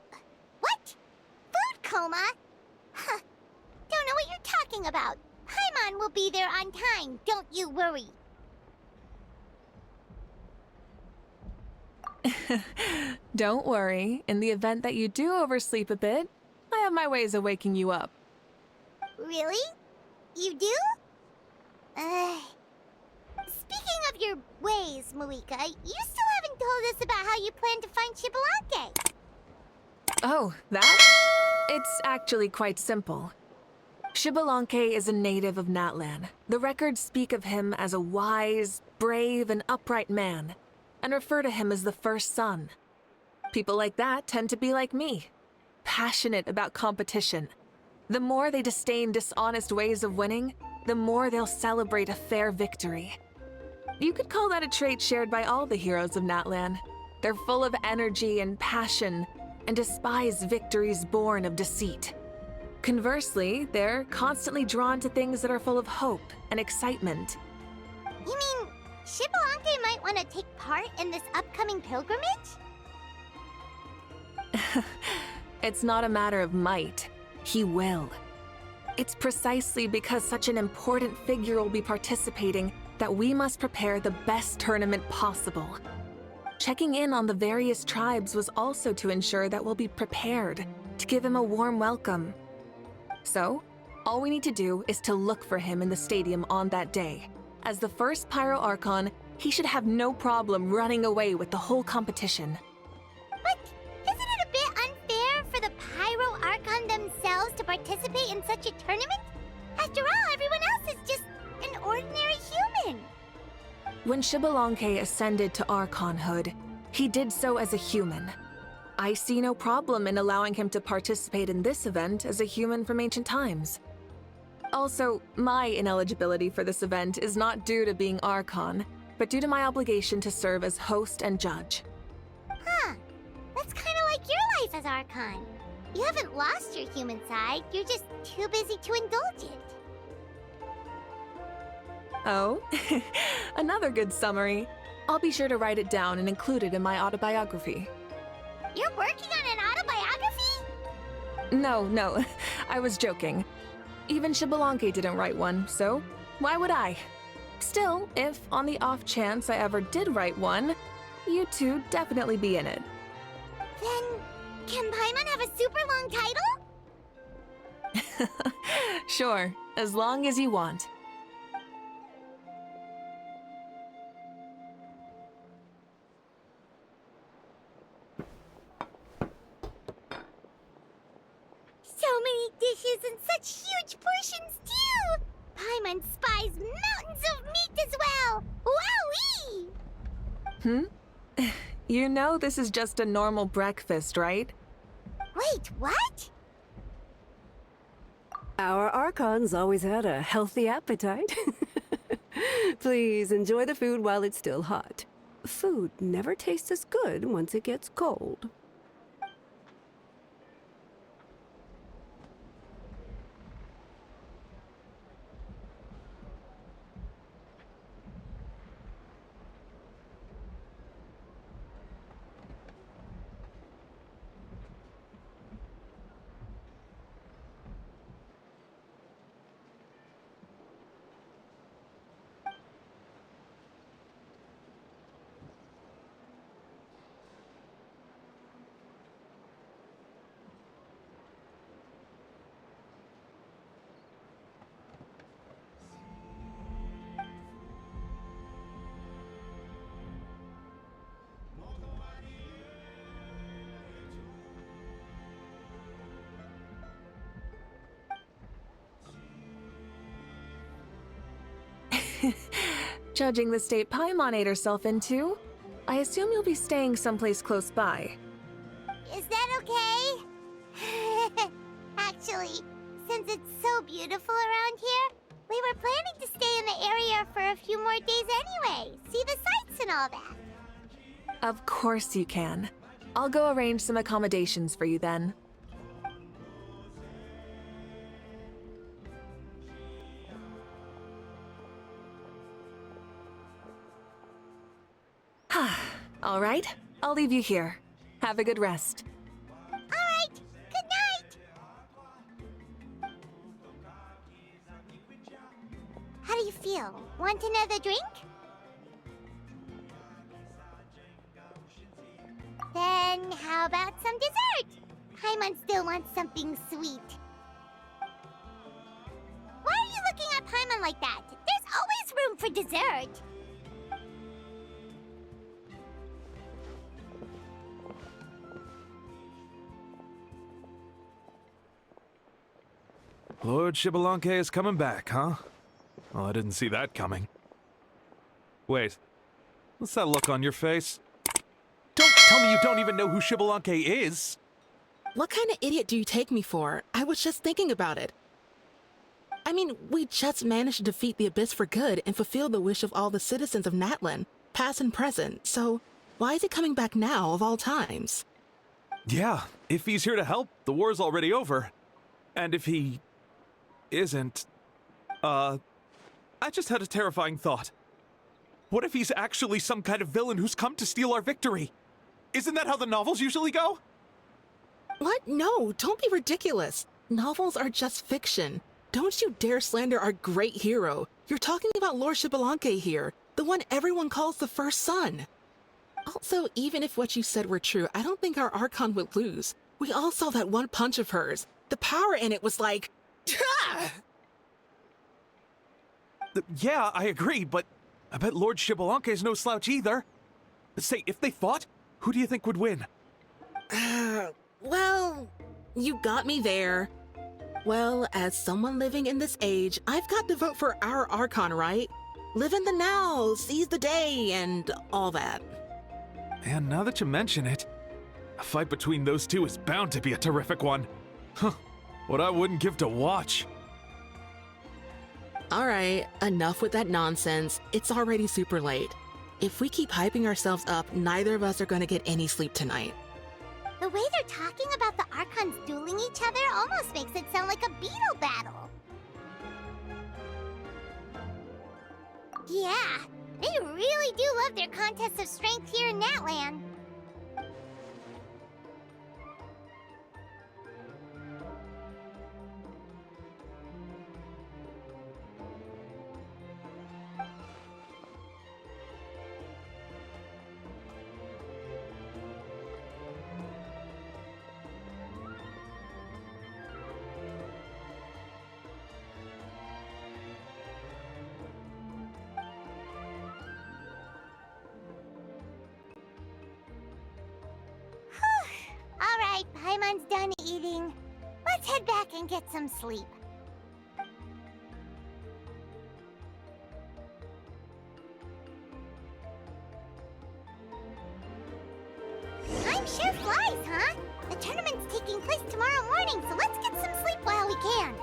Food coma? Huh. Don't know what you're talking about. Paimon will be there on time, don't you worry. Don't worry, in the event that you do oversleep a bit, I have my ways of waking you up. Really? You do? Speaking of your ways, Mavuika, you still haven't told us about how you plan to find Xbalanque. Oh, that? It's actually quite simple. Xbalanque is a native of Natlan. The records speak of him as a wise, brave, and upright man, and refer to him as the first son. People like that tend to be like me, passionate about competition. The more they disdain dishonest ways of winning, the more they'll celebrate a fair victory. You could call that a trait shared by all the heroes of Natlan. They're full of energy and passion, and despise victories born of deceit. Conversely, they're constantly drawn to things that are full of hope and excitement. You mean Xbalanque might want to take part in this upcoming pilgrimage? It's not a matter of might. He will. It's precisely because such an important figure will be participating that we must prepare the best tournament possible. Checking in on the various tribes was also to ensure that we'll be prepared to give him a warm welcome. So, all we need to do is to look for him in the stadium on that day. As the first Pyro Archon, he should have no problem running away with the whole competition. But isn't it a bit unfair for the Pyro Archon themselves to participate in such a tournament? After all, everyone else is just an ordinary human. When Xbalanque ascended to Archonhood, he did so as a human. I see no problem in allowing him to participate in this event as a human from ancient times. Also, my ineligibility for this event is not due to being Archon, but due to my obligation to serve as host and judge. Huh. That's kind of like your life as Archon. You haven't lost your human side, you're just too busy to indulge it. Oh, another good summary. I'll be sure to write it down and include it in my autobiography. You're working on an autobiography? No, I was joking. Even Xbalanque didn't write one, so why would I? Still, if on the off chance I ever did write one, you two definitely be in it. Then, can Paimon have a super long title? Sure, as long as you want. So many dishes and such huge portions, too! Paimon spies mountains of meat as well! Wowee! You know this is just a normal breakfast, right? Wait, what? Our Archons always had a healthy appetite. Please enjoy the food while it's still hot. Food never tastes as good once it gets cold. Judging the state Paimon ate herself into, I assume you'll be staying someplace close by. Is that okay? Actually, since it's so beautiful around here, we were planning to stay in the area for a few more days anyway. See the sights and all that. Of course you can. I'll go arrange some accommodations for you then. All right, I'll leave you here. Have a good rest. All right, good night. How do you feel? Want another drink? Then how about some dessert? Paimon still wants something sweet. Why are you looking at Paimon like that? There's always room for dessert. Lord Xbalanque is coming back, huh? Well, I didn't see that coming. Wait, what's that look on your face? Don't tell me you don't even know who Xbalanque is! What kind of idiot do you take me for? I was just thinking about it. I mean, we just managed to defeat the Abyss for good and fulfill the wish of all the citizens of Natlan, past and present, so why is he coming back now of all times? Yeah, if he's here to help, the war's already over. And if he isn't, I just had a terrifying thought. What if he's actually some kind of villain who's come to steal our victory? Isn't that how the novels usually go? What? No, don't be ridiculous. Novels are just fiction. Don't you dare slander our great hero. You're talking about Lord Xbalanque here, the one everyone calls the First Son. Also, even if what you said were true, I don't think our Archon would lose. We all saw that one punch of hers. The power in it was like... Yeah, I agree, but I bet Lord Xbalanque is no slouch either. Say, if they fought, who do you think would win? Well, you got me there. Well, as someone living in this age, I've got to vote for our Archon, right? Live in the now, seize the day, and all that. And now that you mention it, a fight between those two is bound to be a terrific one. Huh, what I wouldn't give to watch. Alright, enough with that nonsense. It's already super late. If we keep hyping ourselves up, neither of us are gonna get any sleep tonight. The way they're talking about the Archons dueling each other almost makes it sound like a beetle battle. Yeah, they really do love their contests of strength here in Natland. Alright, Paimon's done eating. Let's head back and get some sleep. Time sure flies, huh? The tournament's taking place tomorrow morning, so let's get some sleep while we can.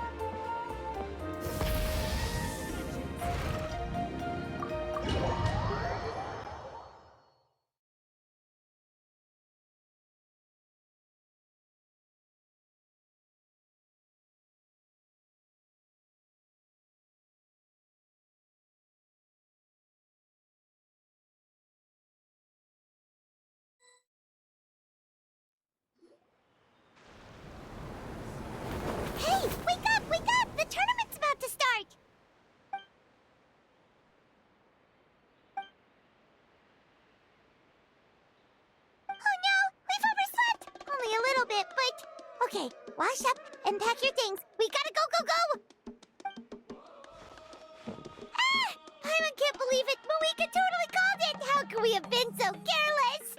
Hey, wake up, wake up! The tournament's about to start! Oh no, we've overslept! Only a little bit, but... Okay, wash up and pack your things. We gotta go, go, go! Ah! Paimon can't believe it! Mavuika totally called it! How could we have been so careless?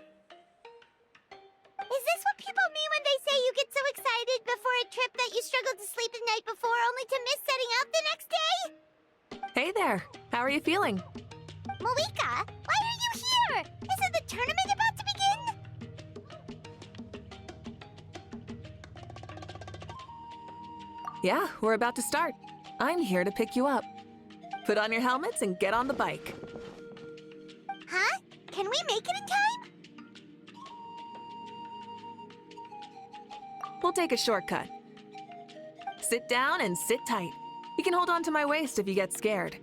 Is this what people mean when they say you get so excited before a trip that you struggled to sleep the night before only to miss setting out the next day? Hey there. How are you feeling? Mavuika, why are you here? Isn't the tournament about to begin? Yeah, we're about to start. I'm here to pick you up. Put on your helmets and get on the bike. Huh? Can we make it in time? We'll take a shortcut. Sit down and sit tight. You can hold on to my waist if you get scared.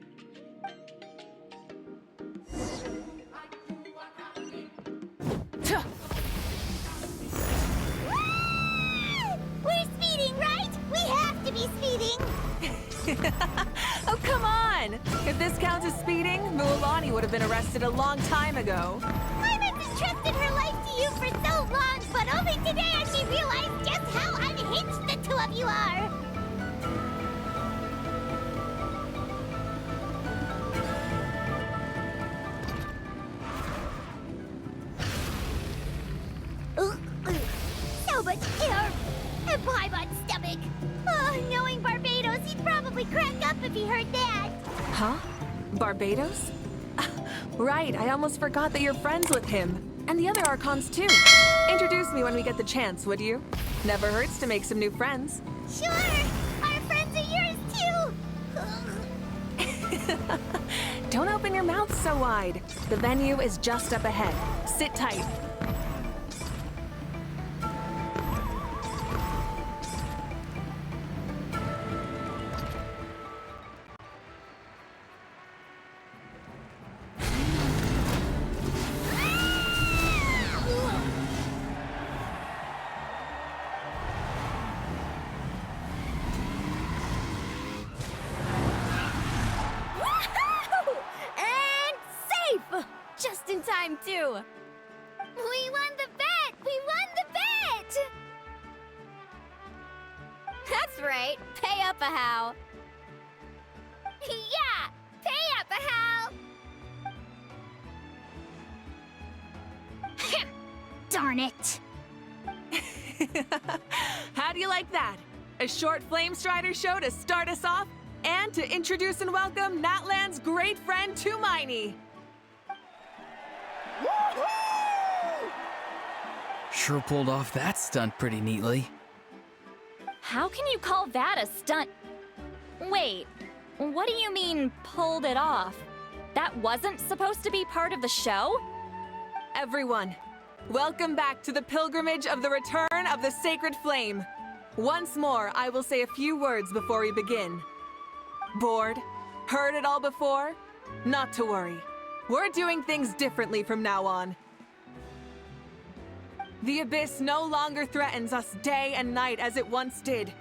We're speeding, right? We have to be speeding. Oh, come on! If this counts as speeding, Mualani would have been arrested a long time ago. I've entrusted her life to you for so long, but only today has she realized just how unhinged the two of you are. So much air and Paimon's stomach. Oh, knowing Barbados, he'd probably crack up if he heard that. Huh? Barbados? Right, I almost forgot that you're friends with him. And the other Archons, too. Introduce me when we get the chance, would you? Never hurts to make some new friends. Sure! Our friends are yours, too! Don't open your mouth so wide. The venue is just up ahead. Sit tight. Just in time, too! We won the bet! We won the bet! That's right! Pay up a how! Yeah! Pay up a how! Darn it! How do you like that? A short flame strider show to start us off? and to introduce and welcome Natlan's great friend Tumaini. Sure pulled off that stunt pretty neatly. How can you call that a stunt? Wait, what do you mean, pulled it off? That wasn't supposed to be part of the show? Everyone, welcome back to the pilgrimage of the return of the sacred flame. Once more, I will say a few words before we begin. Bored? Heard it all before? Not to worry. We're doing things differently from now on. The abyss no longer threatens us day and night as it once did.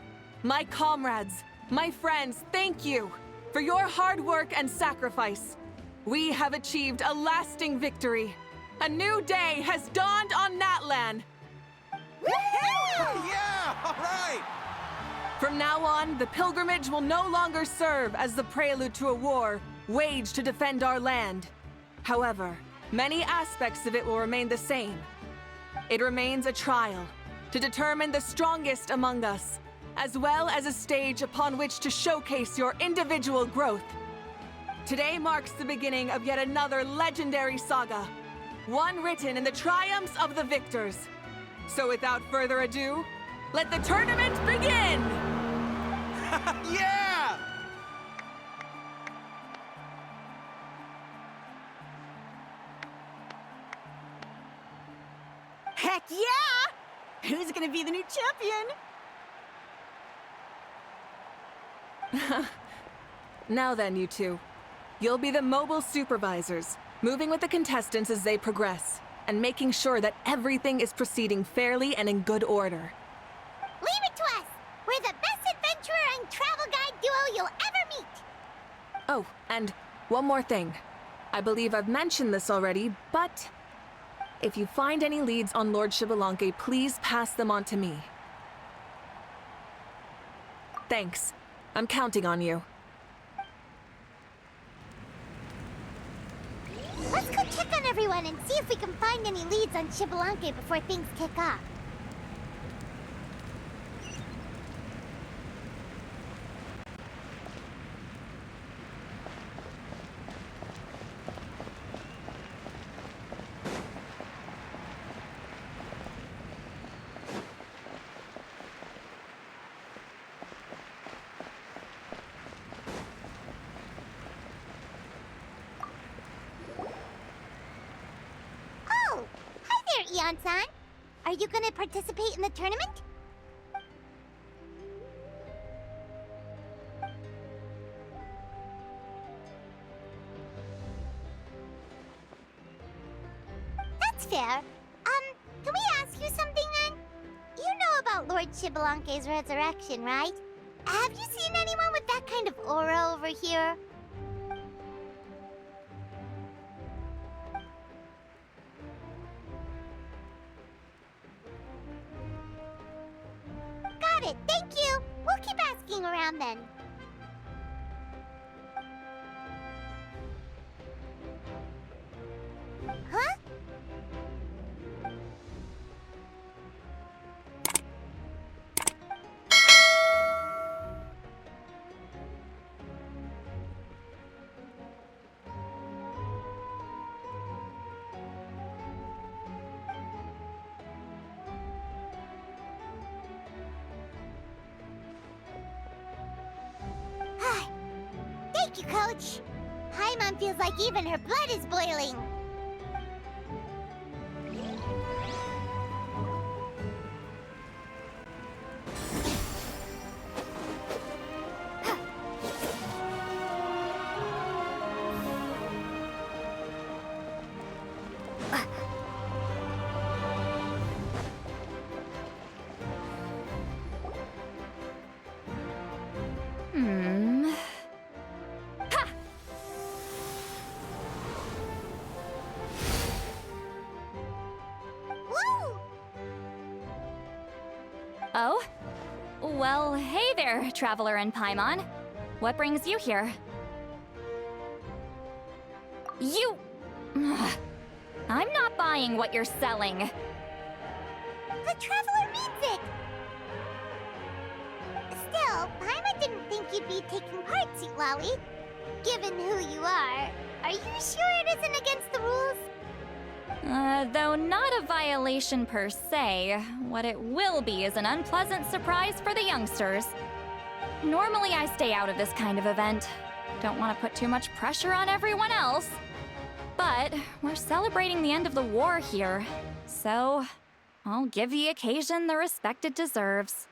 My comrades, my friends, thank you for your hard work and sacrifice. We have achieved a lasting victory. A new day has dawned on Natlan. Yeah, all right! From now on, the pilgrimage will no longer serve as the prelude to a war waged to defend our land. However, many aspects of it will remain the same. It remains a trial to determine the strongest among us, as well as a stage upon which to showcase your individual growth. Today marks the beginning of yet another legendary saga, one written in the triumphs of the victors. So without further ado, let the tournament begin! Yeah! Heck yeah! Who's gonna be the new champion? Now then, you two. You'll be the mobile supervisors, moving with the contestants as they progress, and making sure that everything is proceeding fairly and in good order. Leave it to us! We're the best adventurer and travel guide duo you'll ever meet! Oh, and one more thing. I believe I've mentioned this already, but if you find any leads on Lord Xbalanque, please pass them on to me. Thanks. I'm counting on you. Let's go check on everyone and see if we can find any leads on Xbalanque before things kick off. Eon-san, are you gonna participate in the tournament? That's fair. Can we ask you something then? You know about Lord Xbalanque's resurrection, right? Have you seen anyone with that kind of aura over here? Got it, thank you! We'll keep asking around then. Huh? Thank you, Coach. Paimon feels like even her blood is boiling. Oh? Well, hey there, Traveler and Paimon. What brings you here? You... I'm not buying what you're selling. The Traveler needs it! Still, Paimon didn't think you'd be taking part, Sweet Lolly. Given who you are you sure it isn't against the rules? Though not a violation per se, what it will be is an unpleasant surprise for the youngsters. Normally I stay out of this kind of event. Don't want to put too much pressure on everyone else. But we're celebrating the end of the war here, so I'll give the occasion the respect it deserves.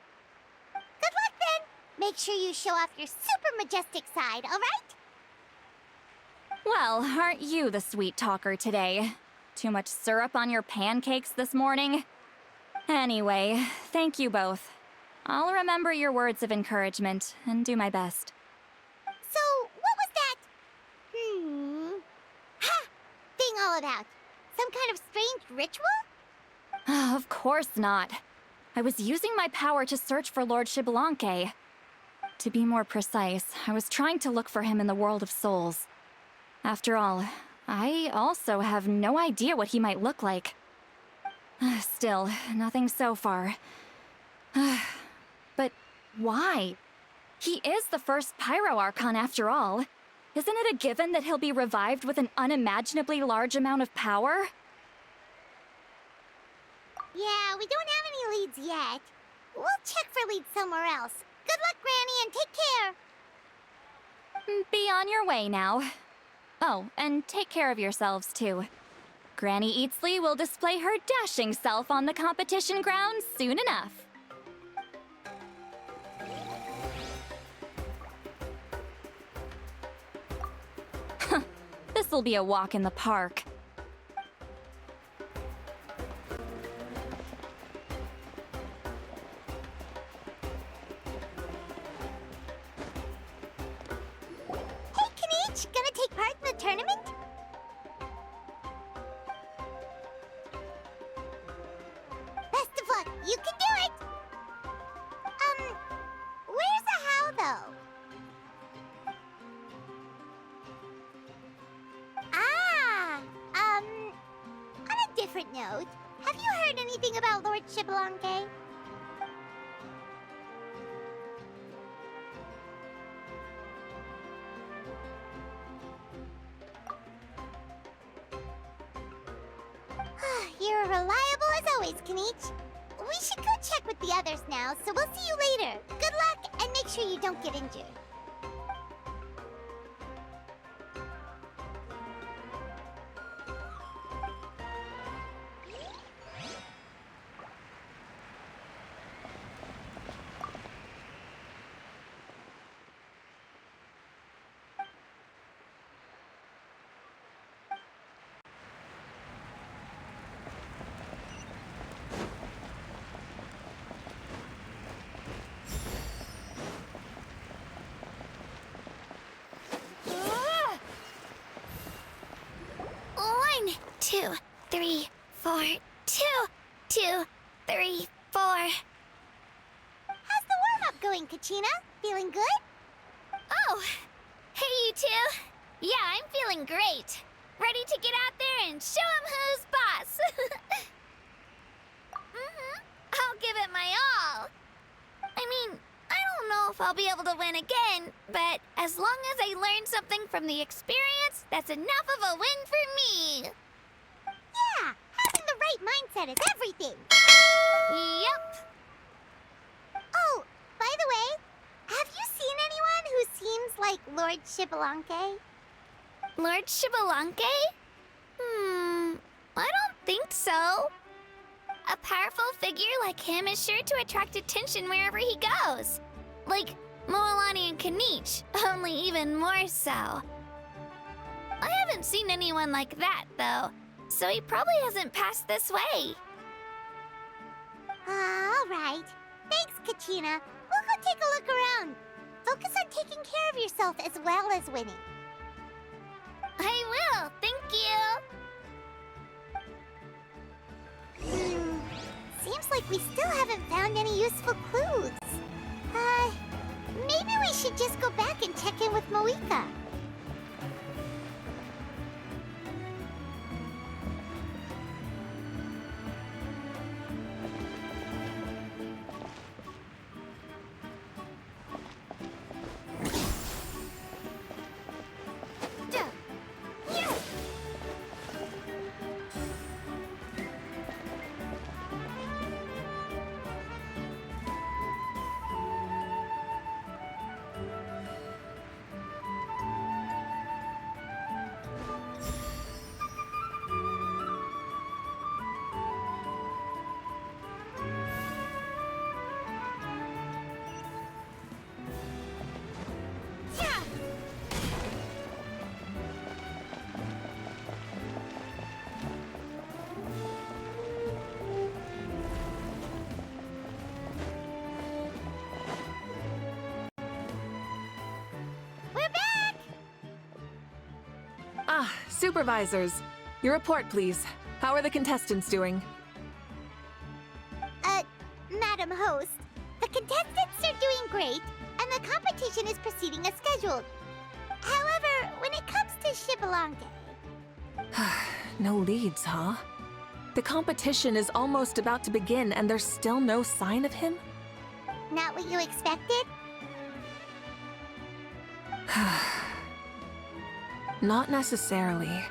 Good luck then! Make sure you show off your super majestic side, alright? Well, aren't you the sweet talker today? Too much syrup on your pancakes this morning? Anyway, thank you both. I'll remember your words of encouragement and do my best. So, what was that? Ha! Thing all about? Some kind of strange ritual? Of course not. I was using my power to search for Lord Xbalanque. To be more precise, I was trying to look for him in the world of souls. After all, I also have no idea what he might look like. Still, nothing so far. But why? He is the first Pyro Archon after all. Isn't it a given that he'll be revived with an unimaginably large amount of power? Yeah, we don't have any leads yet. We'll check for leads somewhere else. Good luck, Granny, and take care! Be on your way now. Oh, and take care of yourselves, too. Granny Eatsley will display her dashing self on the competition grounds soon enough. This'll be a walk in the park. Hey, Kanich! Gonna take part in the tournament? Best of luck! You can do it! Where's the how, though? On a different note, have you heard anything about Lord Xbalanque? You're reliable as always, Kanich. We should go check with the others now, so we'll see you later. Good luck, and make sure you don't get injured. One, 2, 3, 4, 2, 2, 3, 4. How's the warm-up going, Kachina? Feeling good? Oh, hey you two. Yeah, I'm feeling great. Ready to get out there and show 'em who's boss. I'll give it my all. I mean, I don't know if I'll be able to win again, but as long as I learn something from the experience, that's enough of a win for me. Yeah, having the right mindset is everything. Yep. Oh, by the way, have you seen anyone who seems like Lord Xbalanque? Lord Xbalanque? I don't think so. A powerful figure like him is sure to attract attention wherever he goes. Like Moalani and Kanich, only even more so. I haven't seen anyone like that, though, so he probably hasn't passed this way. All right. Thanks, Kachina. We'll go take a look around. Focus on taking care of yourself as well as winning. I will, thank you. Seems like we still haven't found any useful clues. Maybe we should just go back and check in with Mavuika. Supervisors, your report, please. How are the contestants doing? Madam Host, the contestants are doing great, and the competition is proceeding as scheduled. However, when it comes to Shibalanke... No leads, huh? The competition is almost about to begin, and there's still no sign of him? Not what you expected? Not necessarily.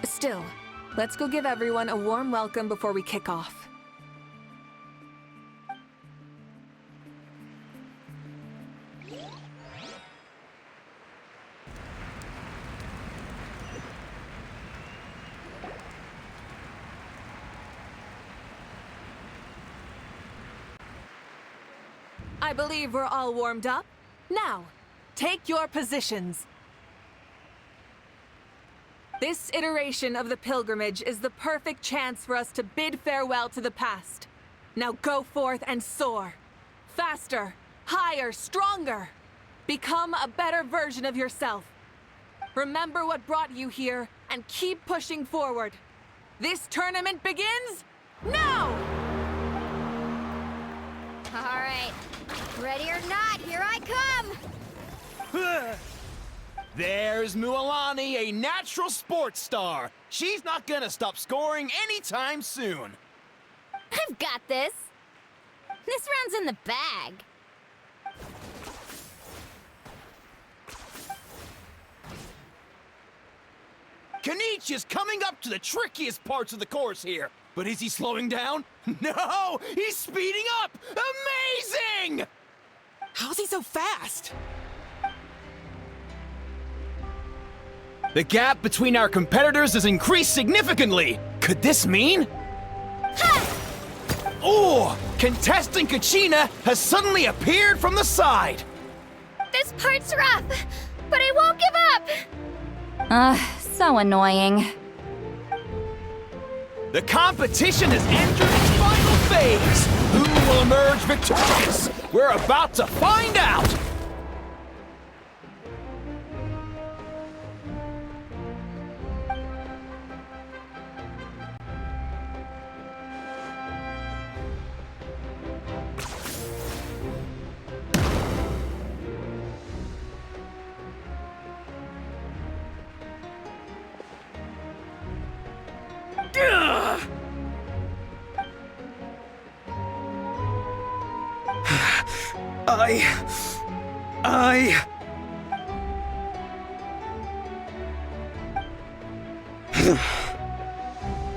Still, let's go give everyone a warm welcome before we kick off. I believe we're all warmed up. Now, take your positions. This iteration of the pilgrimage is the perfect chance for us to bid farewell to the past. Now go forth and soar. Faster, higher, stronger. Become a better version of yourself. Remember what brought you here and keep pushing forward. This tournament begins now! All right. Ready or not, here I come! There's Mualani, a natural sports star. She's not gonna stop scoring anytime soon. I've got this. This round's in the bag. Kanich is coming up to the trickiest parts of the course here. But is he slowing down? No! He's speeding up! Amazing! How's he so fast? The gap between our competitors has increased significantly. Could this mean? Oh! Contestant Kachina has suddenly appeared from the side. This part's rough, but I won't give up! So annoying. The competition has entered its final phase. Who will emerge victorious? We're about to find out.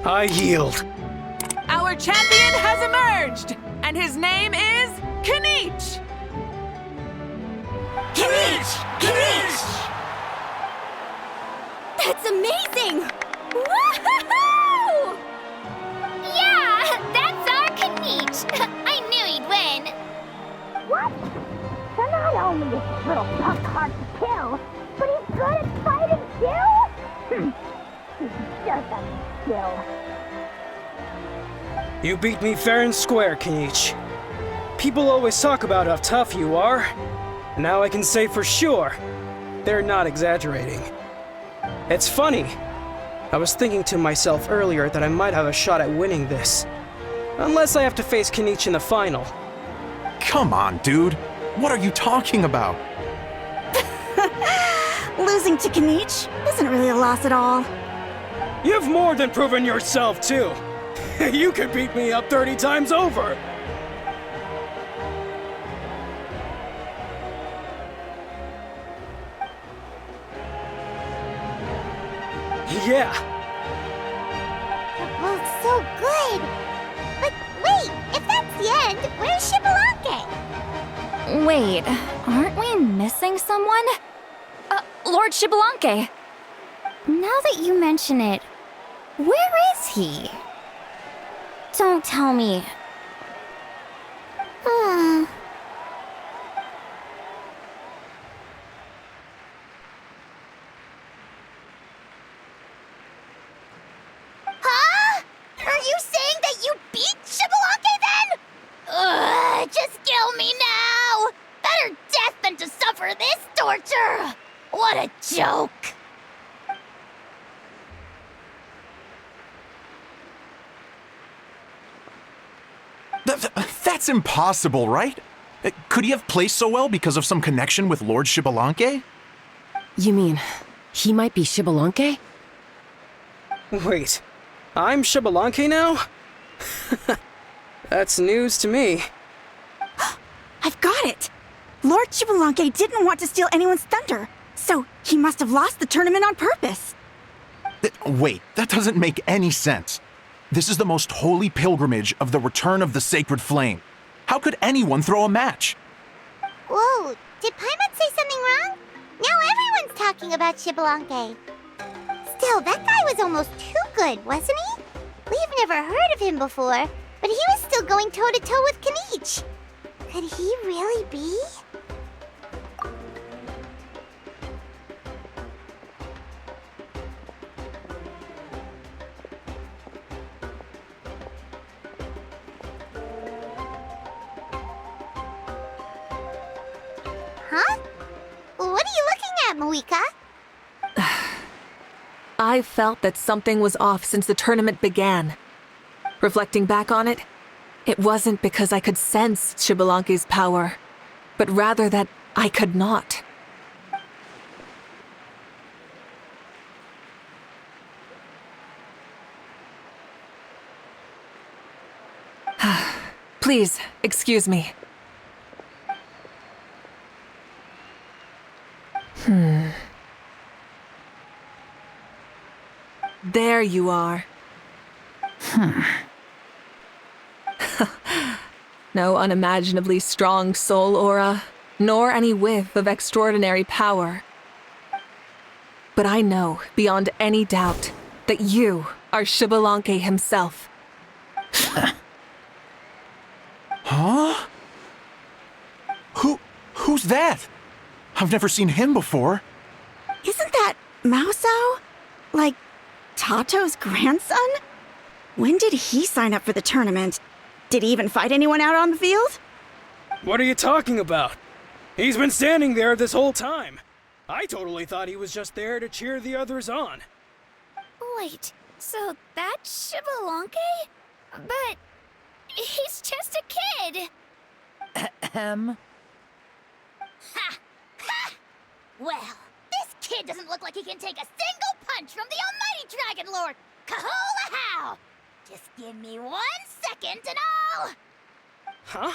I yield. Our champion has emerged, and his name is Kanich! Kanich! Kanich! That's amazing! Woohoo! Yeah, that's our Kanich! I knew he'd win! What? So not only is this little punk hard to kill, but he's good at fighting too? He's just a skill. You beat me fair and square, Kanich. People always talk about how tough you are. And now I can say for sure, they're not exaggerating. It's funny. I was thinking to myself earlier that I might have a shot at winning this. Unless I have to face Kanich in the final. Come on, dude. What are you talking about? Losing to Kanich isn't really a loss at all. You've more than proven yourself, too. You could beat me up 30 times over. Yeah. Well, it's so good. But wait, if that's the end, where's Shibalanke? Wait, aren't we missing someone? Lord Shibalanke. Now that you mention it, where is he? Don't tell me. Huh? Are you saying that you beat Shibalanke then? Ugh, just kill me now! Better death than to suffer this torture! What a joke! That's impossible, right? Could he have placed so well because of some connection with Lord Xbalanque? You mean, he might be Xbalanque? Wait, I'm Xbalanque now? That's news to me. I've got it! Lord Xbalanque didn't want to steal anyone's thunder, so he must have lost the tournament on purpose. Wait, that doesn't make any sense. This is the most holy pilgrimage of the return of the sacred flame. How could anyone throw a match? Whoa, did Paimon say something wrong? Now everyone's talking about Xbalanque. Still, that guy was almost too good, wasn't he? We've never heard of him before, but he was still going toe-to-toe with Kanichi. Could he really be? Huh? What are you looking at, Mavuika? I felt that something was off since the tournament began. Reflecting back on it, it wasn't because I could sense Xbalanque's power, but rather that I could not. Please, excuse me. There you are. No unimaginably strong soul aura, nor any whiff of extraordinary power. But I know, beyond any doubt, that you are Xbalanque himself. Huh? Who's that? I've never seen him before. Isn't that Mauso? Like, Tato's grandson? When did he sign up for the tournament? Did he even fight anyone out on the field? What are you talking about? He's been standing there this whole time. I totally thought he was just there to cheer the others on. Wait, so that's Xbalanque? But he's just a kid. Ha! Ha! Well, this kid doesn't look like he can take a single punch from the almighty Dragon Lord! Kahola how! Just give me 1 second and I'll... Huh?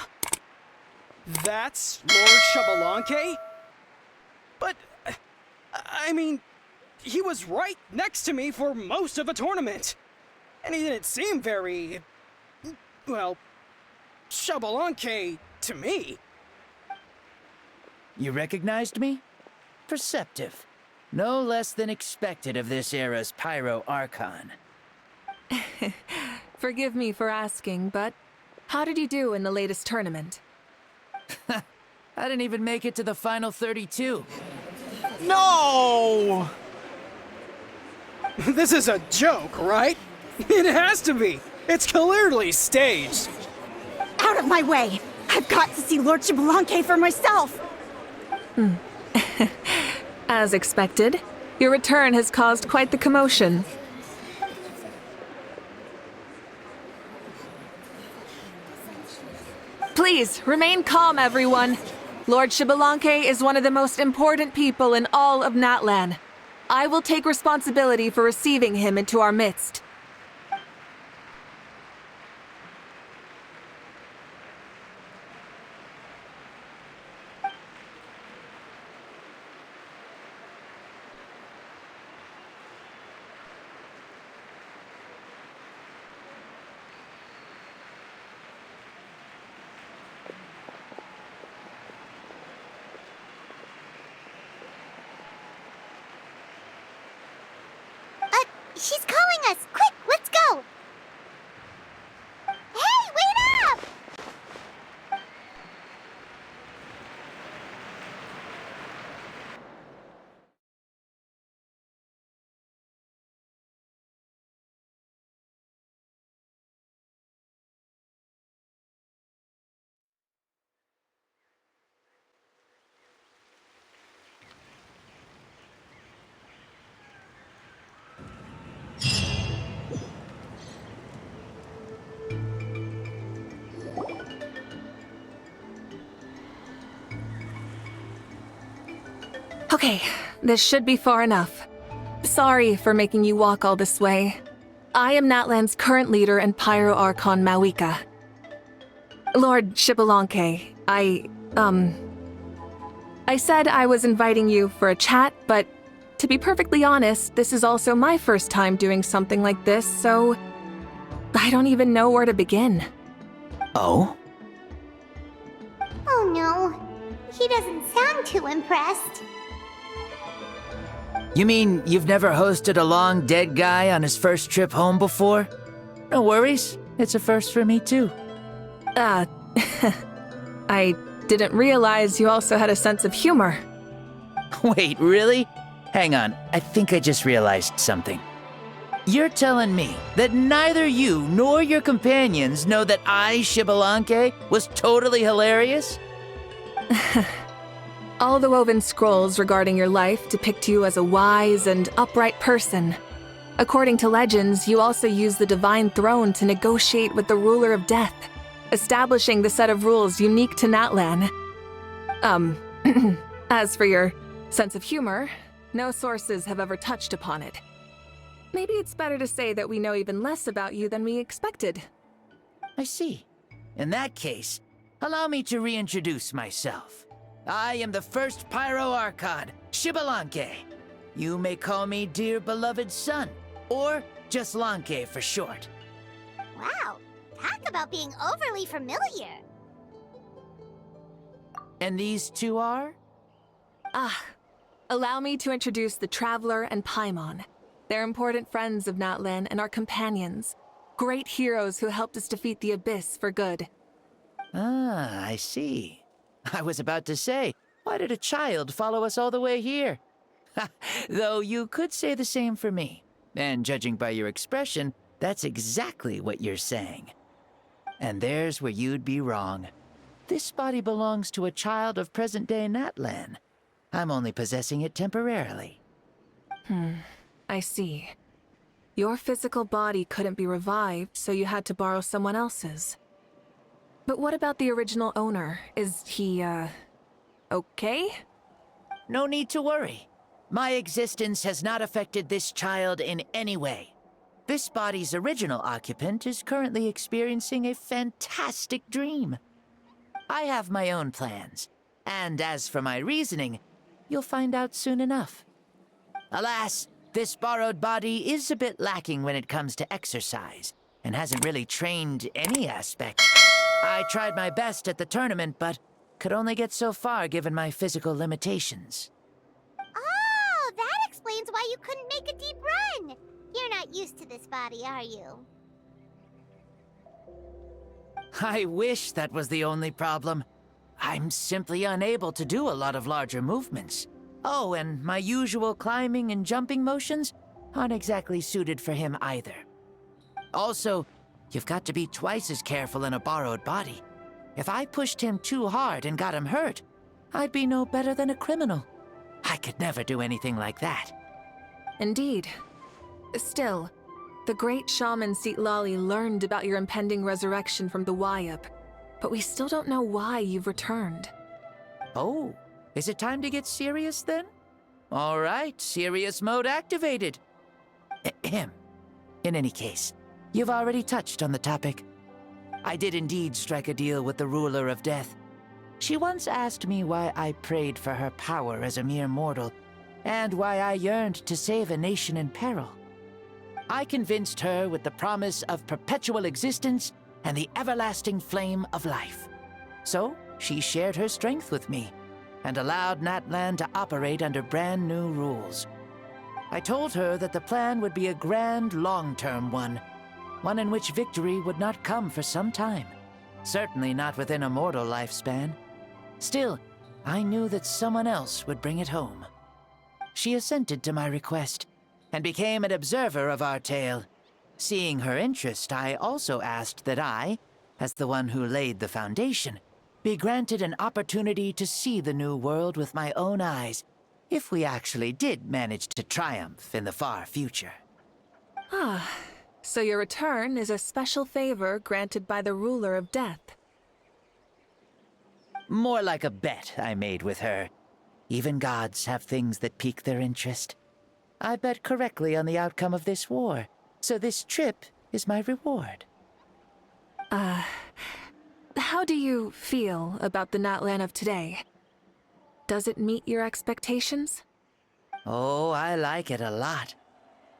That's Lord Xbalanque? But, I mean, he was right next to me for most of the tournament. And he didn't seem very, well, Xbalanque to me. You recognized me? Perceptive. No less than expected of this era's Pyro Archon. Forgive me for asking, but how did you do in the latest tournament? I didn't even make it to the final 32. No! This is a joke, right? It has to be. It's clearly staged. Out of my way! I've got to see Lord Xbalanque for myself! As expected, your return has caused quite the commotion. Please, remain calm, everyone. Lord Xbalanque is one of the most important people in all of Natlan. I will take responsibility for receiving him into our midst. She's calling us! Quick, let's go! Hey, wait up! Okay, this should be far enough. Sorry for making you walk all this way. I am Natlan's current leader and Pyro Archon Mavuika. Lord Shibalanke, I said I was inviting you for a chat, but to be perfectly honest, this is also my first time doing something like this, so I don't even know where to begin. Oh? Oh no, he doesn't sound too impressed. You mean you've never hosted a long dead guy on his first trip home before? No worries, it's a first for me too. I didn't realize you also had a sense of humor. Wait, really? Hang on, I think I just realized something. You're telling me that neither you nor your companions know that I, Shibalanke, was totally hilarious? All the woven scrolls regarding your life depict you as a wise and upright person. According to legends, you also use the Divine Throne to negotiate with the Ruler of Death, establishing the set of rules unique to Natlan. As for your sense of humor, no sources have ever touched upon it. Maybe it's better to say that we know even less about you than we expected. I see. In that case, allow me to reintroduce myself. I am the first Pyro Archon, Shibalanke. You may call me dear beloved son, or just Lanke for short. Wow, talk about being overly familiar. And these two are? Allow me to introduce the Traveler and Paimon. They're important friends of Natlan and our companions. Great heroes who helped us defeat the Abyss for good. Ah, I see. I was about to say, why did a child follow us all the way here? Though you could say the same for me. And judging by your expression, that's exactly what you're saying. And there's where you'd be wrong. This body belongs to a child of present-day Natlan. I'm only possessing it temporarily. I see. Your physical body couldn't be revived, so you had to borrow someone else's. But what about the original owner? Is he, okay? No need to worry. My existence has not affected this child in any way. This body's original occupant is currently experiencing a fantastic dream. I have my own plans, and as for my reasoning, you'll find out soon enough. Alas, this borrowed body is a bit lacking when it comes to exercise, and hasn't really trained any aspect. I tried my best at the tournament, but could only get so far given my physical limitations. Oh, that explains why you couldn't make a deep run. You're not used to this body, are you? I wish that was the only problem. I'm simply unable to do a lot of larger movements. Oh, and my usual climbing and jumping motions aren't exactly suited for him either. Also, you've got to be twice as careful in a borrowed body. If I pushed him too hard and got him hurt, I'd be no better than a criminal. I could never do anything like that. Indeed. Still, the great shaman Lali learned about your impending resurrection from the Wayup, but we still don't know why you've returned. Oh, is it time to get serious then? All right, serious mode activated. Ahem. In any case, you've already touched on the topic. I did indeed strike a deal with the Ruler of Death. She once asked me why I prayed for her power as a mere mortal, and why I yearned to save a nation in peril. I convinced her with the promise of perpetual existence and the everlasting flame of life. So, she shared her strength with me, and allowed Natlan to operate under brand new rules. I told her that the plan would be a grand, long-term one in which victory would not come for some time. Certainly not within a mortal lifespan. Still, I knew that someone else would bring it home. She assented to my request, and became an observer of our tale. Seeing her interest, I also asked that I, as the one who laid the foundation, be granted an opportunity to see the new world with my own eyes, if we actually did manage to triumph in the far future. So your return is a special favor granted by the Ruler of Death. More like a bet I made with her. Even gods have things that pique their interest. I bet correctly on the outcome of this war, so this trip is my reward. How do you feel about the Natlan of today? Does it meet your expectations? Oh, I like it a lot.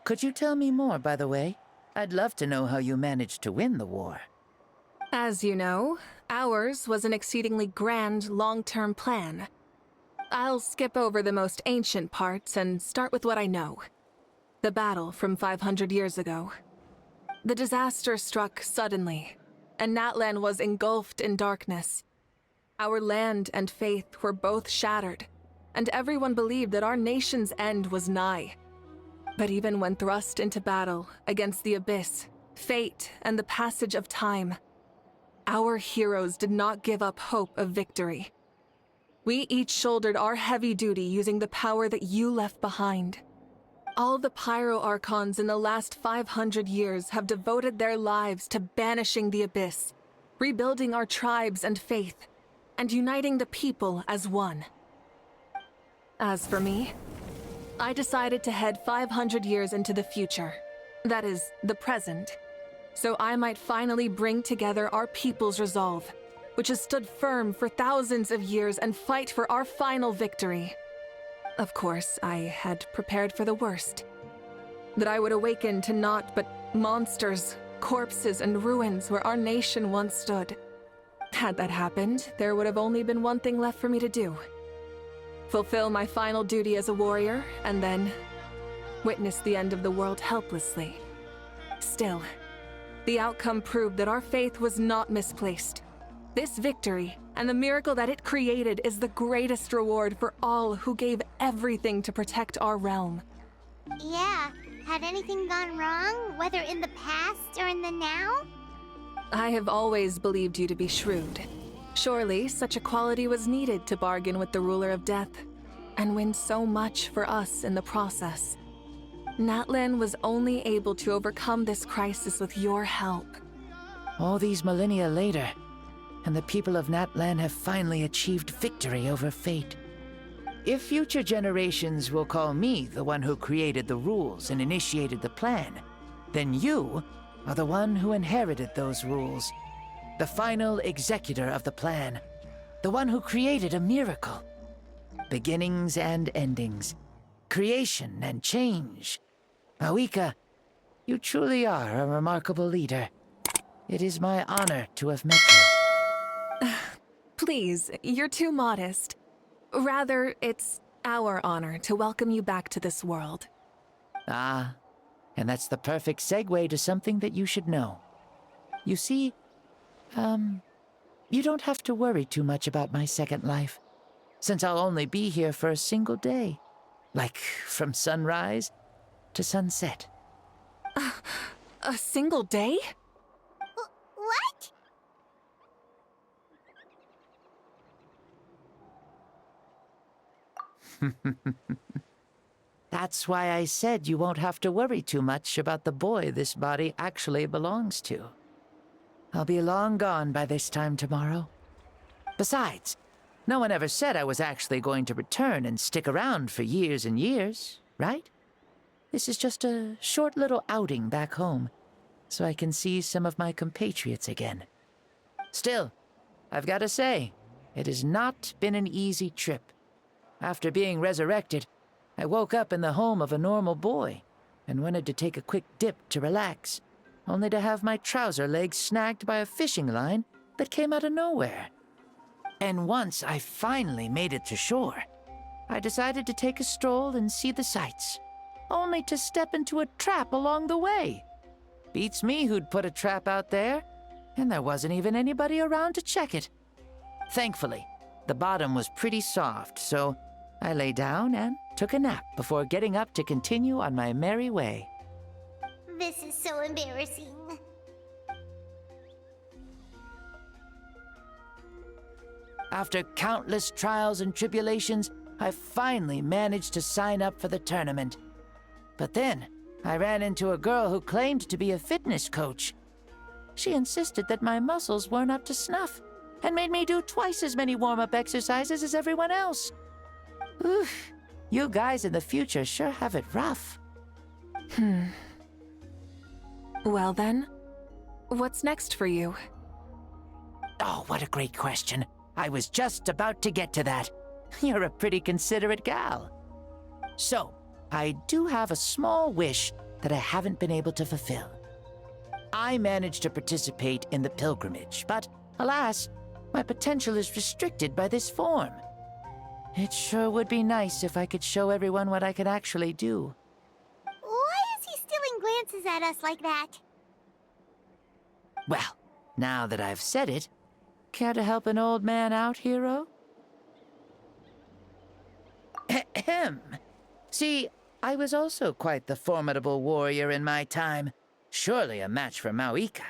Could you tell me more, by the way? I'd love to know how you managed to win the war. As you know, ours was an exceedingly grand, long-term plan. I'll skip over the most ancient parts and start with what I know. The battle from 500 years ago. The disaster struck suddenly, and Natlan was engulfed in darkness. Our land and faith were both shattered, and everyone believed that our nation's end was nigh. But even when thrust into battle against the abyss, fate, and the passage of time, our heroes did not give up hope of victory. We each shouldered our heavy duty using the power that you left behind. All the Pyro Archons in the last 500 years have devoted their lives to banishing the abyss, rebuilding our tribes and faith, and uniting the people as one. As for me, I decided to head 500 years into the future, that is, the present, so I might finally bring together our people's resolve, which has stood firm for thousands of years, and fight for our final victory. Of course, I had prepared for the worst. That I would awaken to naught but monsters, corpses, and ruins where our nation once stood. Had that happened, there would have only been one thing left for me to do. Fulfill my final duty as a warrior, and then witness the end of the world helplessly. Still, the outcome proved that our faith was not misplaced. This victory, and the miracle that it created, is the greatest reward for all who gave everything to protect our realm. Yeah, had anything gone wrong, whether in the past or in the now? I have always believed you to be shrewd. Surely, such a quality was needed to bargain with the ruler of death, and win so much for us in the process. Natlan was only able to overcome this crisis with your help. All these millennia later, and the people of Natlan have finally achieved victory over fate. If future generations will call me the one who created the rules and initiated the plan, then you are the one who inherited those rules. The final executor of the plan. The one who created a miracle. Beginnings and endings. Creation and change. Mavuika, you truly are a remarkable leader. It is my honor to have met you. Please, you're too modest. Rather, it's our honor to welcome you back to this world. Ah, and that's the perfect segue to something that you should know. You see, you don't have to worry too much about my second life, since I'll only be here for a single day. Like, from sunrise to sunset. A single day? What? That's why I said you won't have to worry too much about the boy this body actually belongs to. I'll be long gone by this time tomorrow. Besides, no one ever said I was actually going to return and stick around for years and years, right? This is just a short little outing back home, so I can see some of my compatriots again. Still, I've got to say, it has not been an easy trip. After being resurrected, I woke up in the home of a normal boy and wanted to take a quick dip to relax, only to have my trouser legs snagged by a fishing line that came out of nowhere. And once I finally made it to shore, I decided to take a stroll and see the sights, only to step into a trap along the way. Beats me who'd put a trap out there, and there wasn't even anybody around to check it. Thankfully, the bottom was pretty soft, so I lay down and took a nap before getting up to continue on my merry way. This is so embarrassing. After countless trials and tribulations, I finally managed to sign up for the tournament. But then, I ran into a girl who claimed to be a fitness coach. She insisted that my muscles weren't up to snuff, and made me do twice as many warm-up exercises as everyone else. Oof, you guys in the future sure have it rough. Well then, what's next for you? Oh, what a great question. I was just about to get to that. You're a pretty considerate gal. So, I do have a small wish that I haven't been able to fulfill. I managed to participate in the pilgrimage, but alas, my potential is restricted by this form. It sure would be nice if I could show everyone what I could actually do. Why is he stealing glances at us like that? Well, now that I've said it, care to help an old man out, hero? Ahem. See, I was also quite the formidable warrior in my time. Surely a match for Mavuika.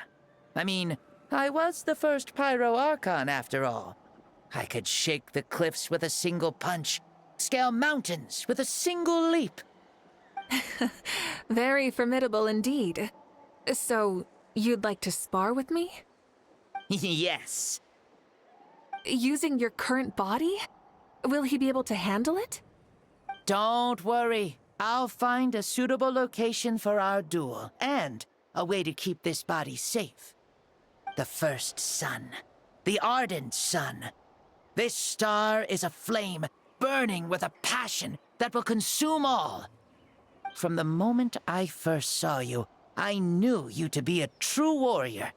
I mean, I was the first Pyro Archon after all. I could shake the cliffs with a single punch, scale mountains with a single leap. Very formidable indeed. So, you'd like to spar with me? Yes. Using your current body? Will he be able to handle it? Don't worry. I'll find a suitable location for our duel, and a way to keep this body safe. The first sun. The ardent sun. This star is a flame, burning with a passion that will consume all. From the moment I first saw you, I knew you to be a true warrior,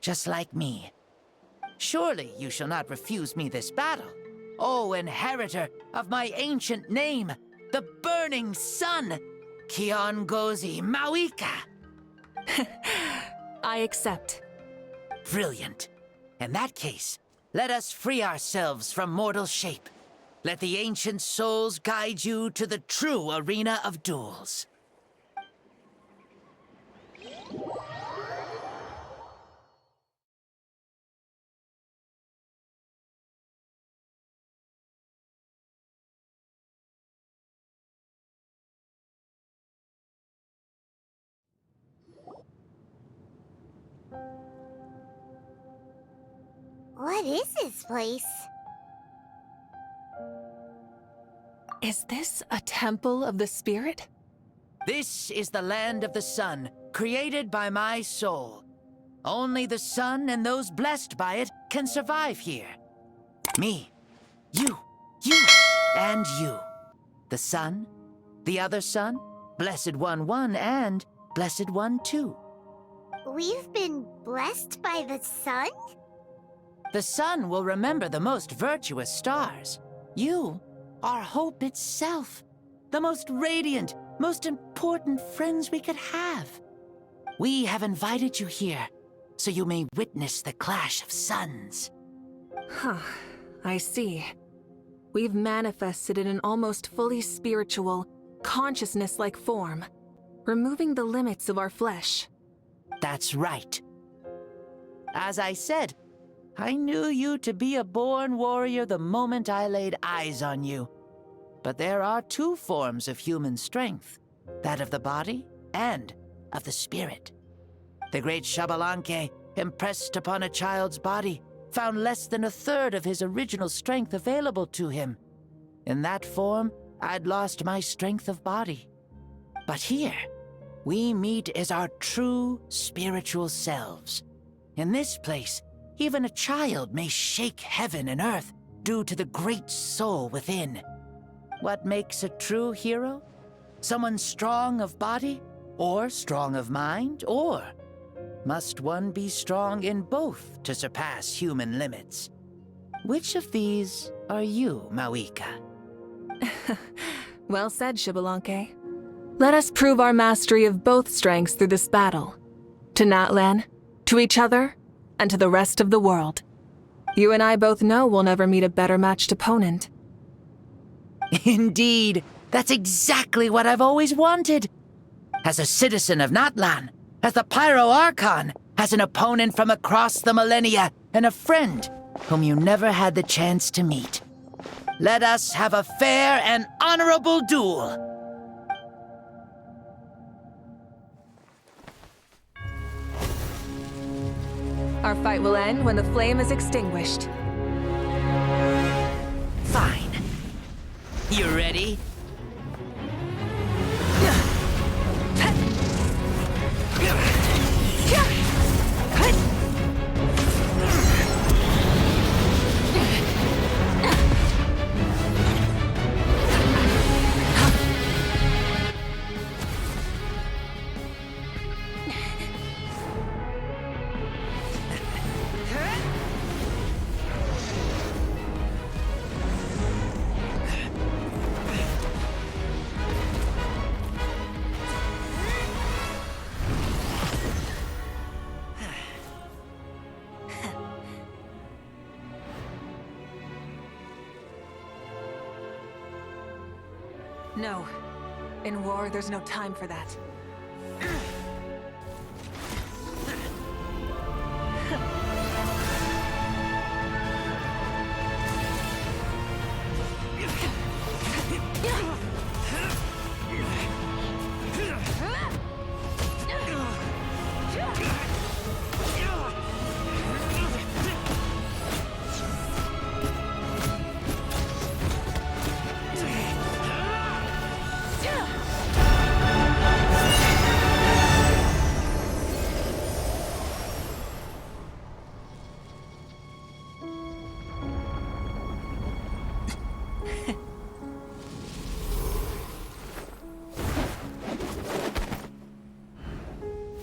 just like me. Surely you shall not refuse me this battle, O inheritor of my ancient name, the Burning Sun, Kiongozi Mavuika. I accept. Brilliant. In that case, let us free ourselves from mortal shape. Let the ancient souls guide you to the true arena of duels. What is this place? Is this a temple of the spirit? This is the land of the sun, created by my soul. Only the sun and those blessed by it can survive here. Me, you, and you. The sun, the other sun, Blessed One 1, and Blessed One 2. We've been blessed by the sun? The sun will remember the most virtuous stars. You are hope itself. The most radiant, most important friends we could have. We have invited you here, so you may witness the clash of suns. Huh, I see. We've manifested in an almost fully spiritual, consciousness-like form, removing the limits of our flesh. That's right. As I said, I knew you to be a born warrior the moment I laid eyes on you. But there are two forms of human strength, that of the body and of the spirit. The great Xbalanque, impressed upon a child's body, found less than a third of his original strength available to him. In that form, I'd lost my strength of body. But here, we meet as our true spiritual selves. In this place, even a child may shake heaven and earth due to the great soul within. What makes a true hero? Someone strong of body, or strong of mind, or must one be strong in both to surpass human limits? Which of these are you, Mavuika? Well said, Xbalanque. Let us prove our mastery of both strengths through this battle. To Natlan, to each other, and to the rest of the world. You and I both know we'll never meet a better matched opponent. Indeed, that's exactly what I've always wanted. As a citizen of Natlan, as the Pyro Archon, as an opponent from across the millennia, and a friend whom you never had the chance to meet. Let us have a fair and honorable duel. Our fight will end when the flame is extinguished. Fine. You ready? No. In war, there's no time for that.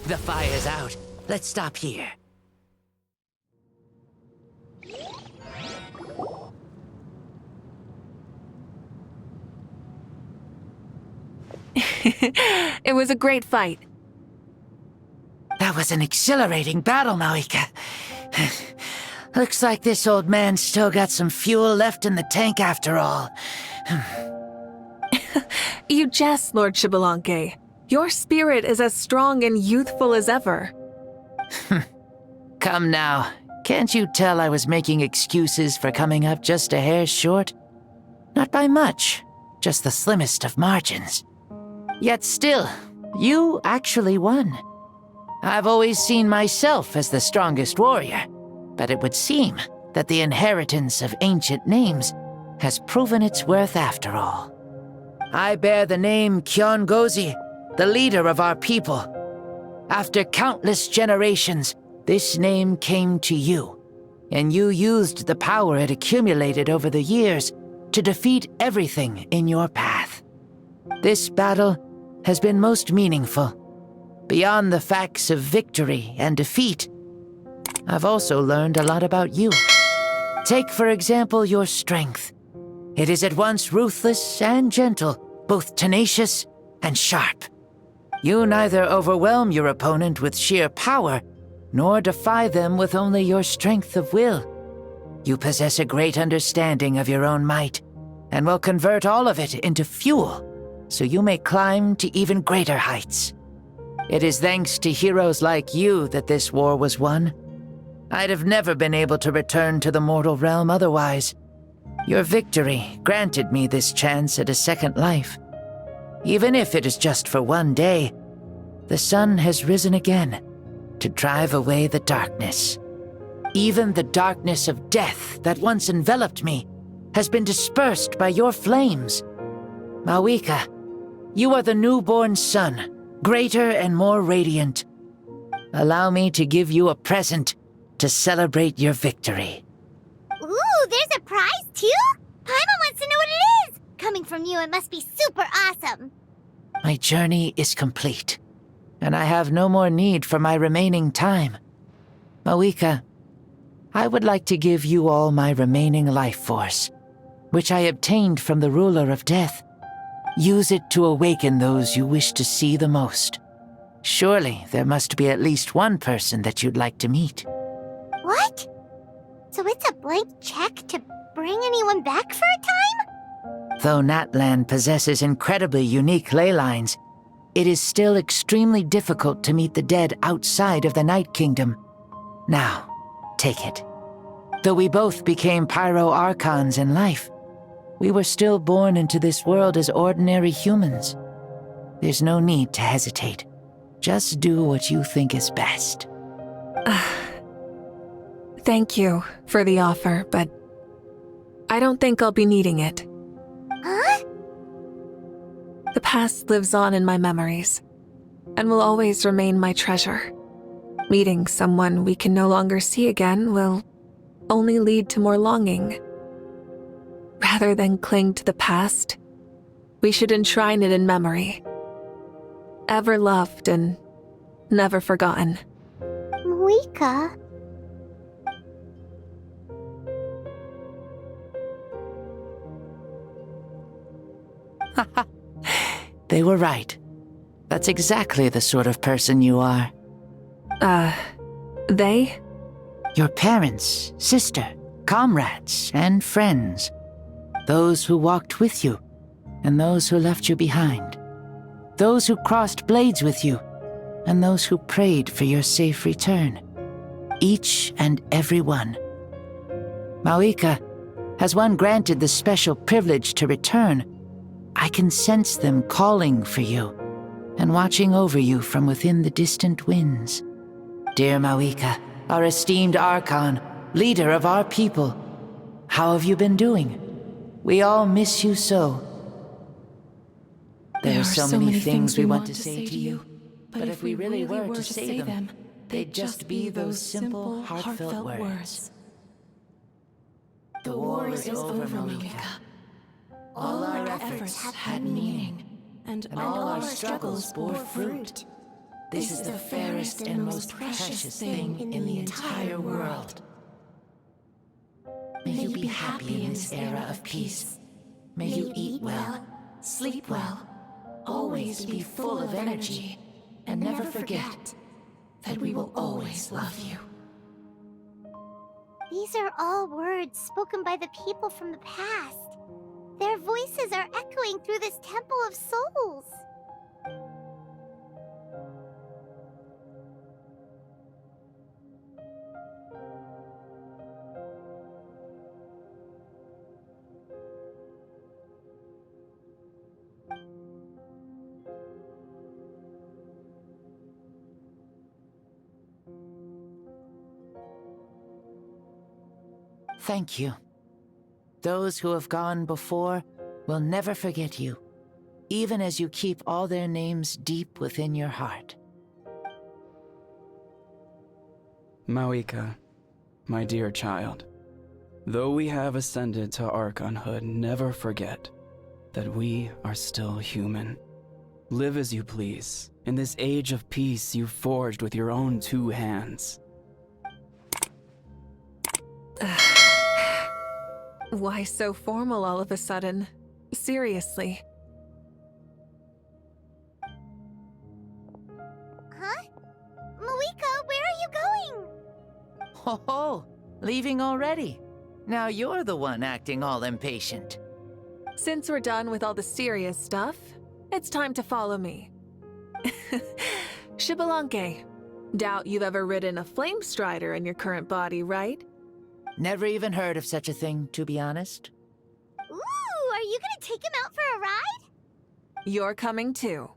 The fire's out. Let's stop here. It was a great fight. That was an exhilarating battle, Mavuika. Looks like this old man's still got some fuel left in the tank after all. You jest, Lord Xbalanque. Your spirit is as strong and youthful as ever. Come now. Can't you tell I was making excuses for coming up just a hair short? Not by much, just the slimmest of margins. Yet still, you actually won. I've always seen myself as the strongest warrior, but it would seem that the inheritance of ancient names has proven its worth after all. I bear the name Kiongozi, the leader of our people. After countless generations, this name came to you, and you used the power it accumulated over the years to defeat everything in your path. This battle has been most meaningful. Beyond the facts of victory and defeat, I've also learned a lot about you. Take, for example, your strength. It is at once ruthless and gentle, both tenacious and sharp. You neither overwhelm your opponent with sheer power, nor defy them with only your strength of will. You possess a great understanding of your own might, and will convert all of it into fuel, so you may climb to even greater heights. It is thanks to heroes like you that this war was won. I'd have never been able to return to the mortal realm otherwise. Your victory granted me this chance at a second life. Even if it is just for one day, the sun has risen again to drive away the darkness. Even the darkness of death that once enveloped me has been dispersed by your flames. Mavuika, you are the newborn sun, greater and more radiant. Allow me to give you a present to celebrate your victory. Ooh, there's a prize too? Paimon wants to know what it is! Coming from you, it must be super awesome. My journey is complete, and I have no more need for my remaining time. Mavuika, I would like to give you all my remaining life force, which I obtained from the ruler of death. Use it to awaken those you wish to see the most. Surely there must be at least one person that you'd like to meet. What? So it's a blank check to bring anyone back for a time? Though Natlan possesses incredibly unique ley lines, it is still extremely difficult to meet the dead outside of the Night Kingdom. Now, take it. Though we both became Pyro Archons in life, we were still born into this world as ordinary humans. There's no need to hesitate. Just do what you think is best. Thank you for the offer, but I don't think I'll be needing it. Huh? The past lives on in my memories, and will always remain my treasure. Meeting someone we can no longer see again will only lead to more longing. Rather than cling to the past, we should enshrine it in memory. Ever loved and never forgotten. Mavuika? They were right. That's exactly the sort of person you are. They? Your parents, sister, comrades, and friends. Those who walked with you, and those who left you behind. Those who crossed blades with you, and those who prayed for your safe return. Each and every one. Mavuika, has one granted the special privilege to return, I can sense them calling for you, and watching over you from within the distant winds. Dear Mavuika, our esteemed Archon, leader of our people, how have you been doing? We all miss you so. There are so many things we want to say to you, but if we really were to say them, they'd just be those simple, heartfelt words. The war is over, Mavuika. All our efforts had meaning, and all our struggles bore fruit. This is the fairest and most precious thing in the entire world. May you be happy in this era of peace. May you eat well, sleep well, always be full of energy, and never forget that we will always love you. These are all words spoken by the people from the past. Their voices are echoing through this Temple of Souls. Thank you. Those who have gone before will never forget you, even as you keep all their names deep within your heart. Mavuika, my dear child, though we have ascended to Archonhood, never forget that we are still human. Live as you please, in this age of peace you forged with your own 2 hands. Why so formal all of a sudden? Seriously. Huh? Mavuika, where are you going? Ho ho! Leaving already? Now you're the one acting all impatient. Since we're done with all the serious stuff, it's time to follow me. Xbalanque, doubt you've ever ridden a flame strider in your current body, right? Never even heard of such a thing, to be honest. Ooh, are you gonna take him out for a ride? You're coming too.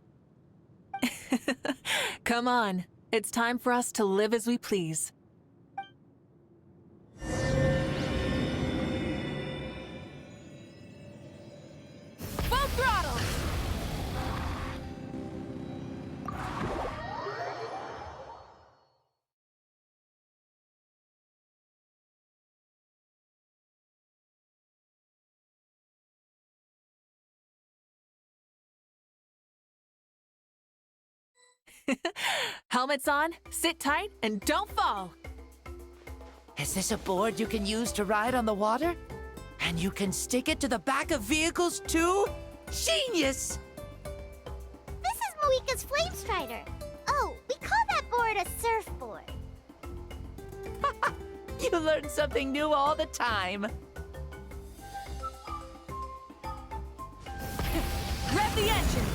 Come on, it's time for us to live as we please. Full throttle! Helmets on, sit tight, and don't fall! Is this a board you can use to ride on the water? And you can stick it to the back of vehicles too? Genius! This is Mavuika's flame strider. Oh, we call that board a surfboard. You learn something new all the time. Rev the engines!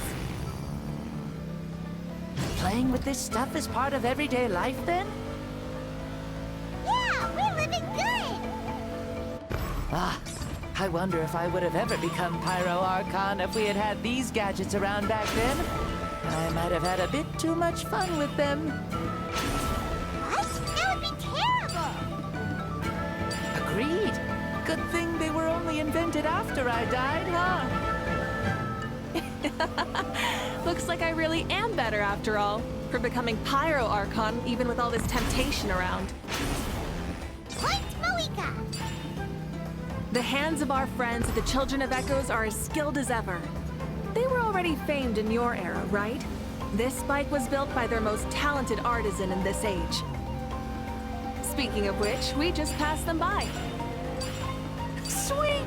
Playing with this stuff is part of everyday life, then? Yeah, we're living good! Ah, I wonder if I would have ever become Pyro Archon if we had had these gadgets around back then. I might have had a bit too much fun with them. What? That would be terrible! Agreed. Good thing they they were only invented after I died, huh? Looks like I really am better after all, for becoming Pyro Archon even with all this temptation around. Point Mavuika! The hands of our friends at the Children of Echoes are as skilled as ever. They were already famed in your era, right? This spike was built by their most talented artisan in this age. Speaking of which, we just passed them by. Sweet!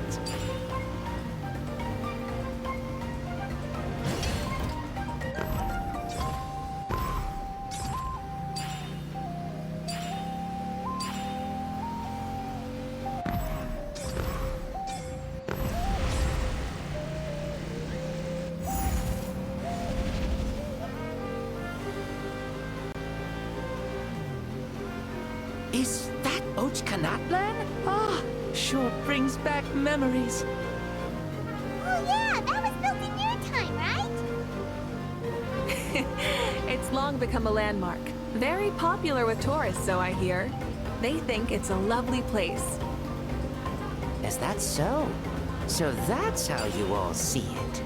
Is that Ochkanatlan? Ah, sure brings back memories. Oh yeah, that was built in your time, right? It's long become a landmark. Very popular with tourists, so I hear. They think it's a lovely place. Is that so? So that's how you all see it.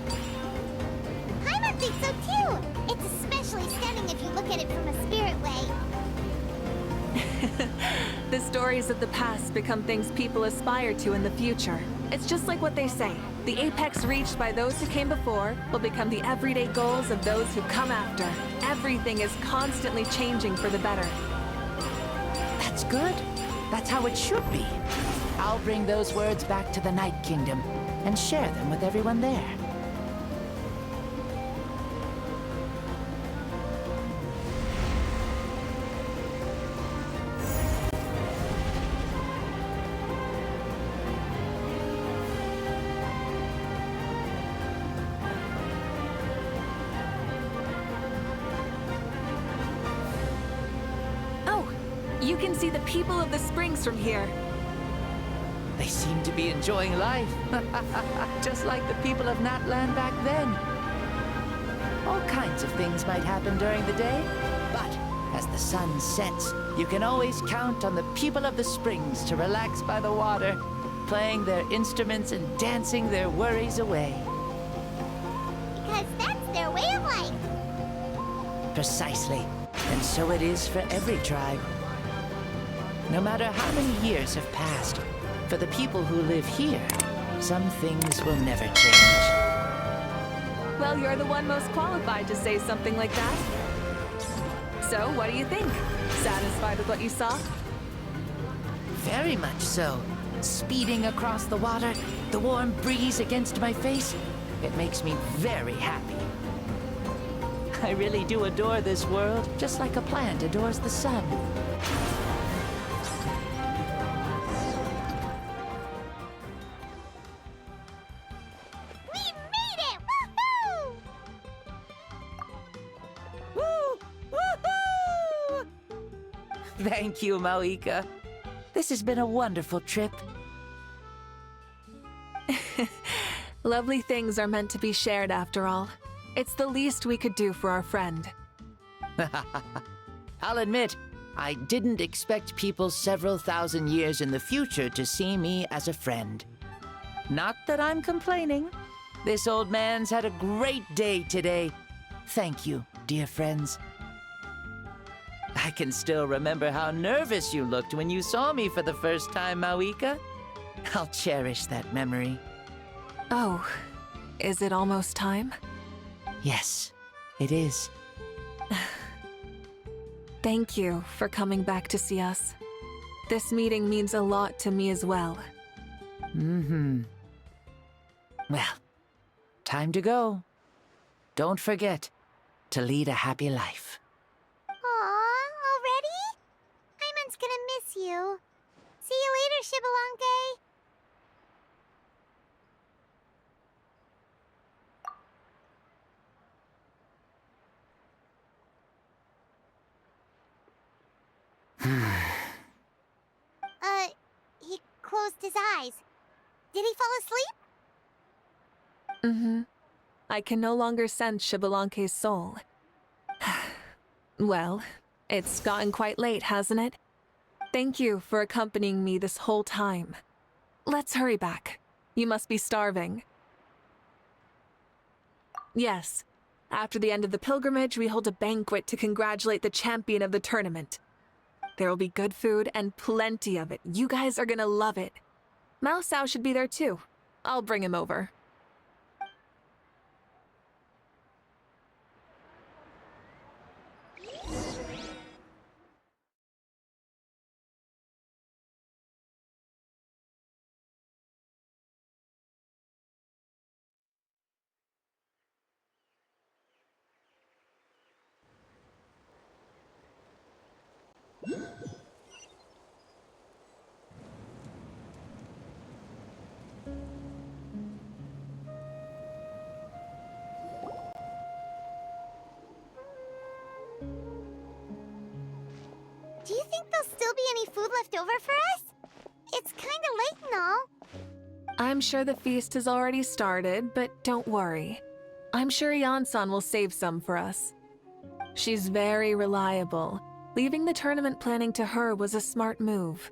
Paimon thinks so too! It's especially stunning if you look at it from a spirit way. The stories of the past become things people aspire to in the future. It's just like what they say. The apex reached by those who came before will become the everyday goals of those who come after. Everything is constantly changing for the better. That's good. That's how it should be. I'll bring those words back to the Night Kingdom and share them with everyone there. You can see the people of the springs from here. They seem to be enjoying life. Just like the people of Natlan back then. All kinds of things might happen during the day, but as the sun sets, you can always count on the people of the springs to relax by the water, playing their instruments and dancing their worries away. Because that's their way of life. Precisely. And so it is for every tribe. No matter how many years have passed, for the people who live here, some things will never change. Well, you're the one most qualified to say something like that. So, what do you think? Satisfied with what you saw? Very much so. Speeding across the water, the warm breeze against my face, it makes me very happy. I really do adore this world, just like a plant adores the sun. Thank you, Mavuika. This has been a wonderful trip. Lovely things are meant to be shared after all. It's the least we could do for our friend. I'll admit, I didn't expect people several thousand years in the future to see me as a friend. Not that I'm complaining. This old man's had a great day today. Thank you, dear friends. I can still remember how nervous you looked when you saw me for the first time, Mavuika. I'll cherish that memory. Oh, is it almost time? Yes, it is. Thank you for coming back to see us. This meeting means a lot to me as well. Mm-hmm. Well, time to go. Don't forget to lead a happy life. Aw, already? Paimon's gonna miss you. See you later, Shibalonke. He closed his eyes. Did he fall asleep? Mm-hmm. I can no longer sense Shibalonke's soul. Well, it's gotten quite late, hasn't it? Thank you for accompanying me this whole time. let's hurry back. You must be starving. Yes. After the end of the pilgrimage, we hold a banquet to congratulate the champion of the tournament. There will be good food and plenty of it. You guys are gonna love it. Mao Sao should be there too. I'll bring him over. Do you think there'll still be any food left over for us? It's kinda late and all. I'm sure the feast has already started, but don't worry. I'm sure Yan-san will save some for us. She's very reliable. Leaving the tournament planning to her was a smart move.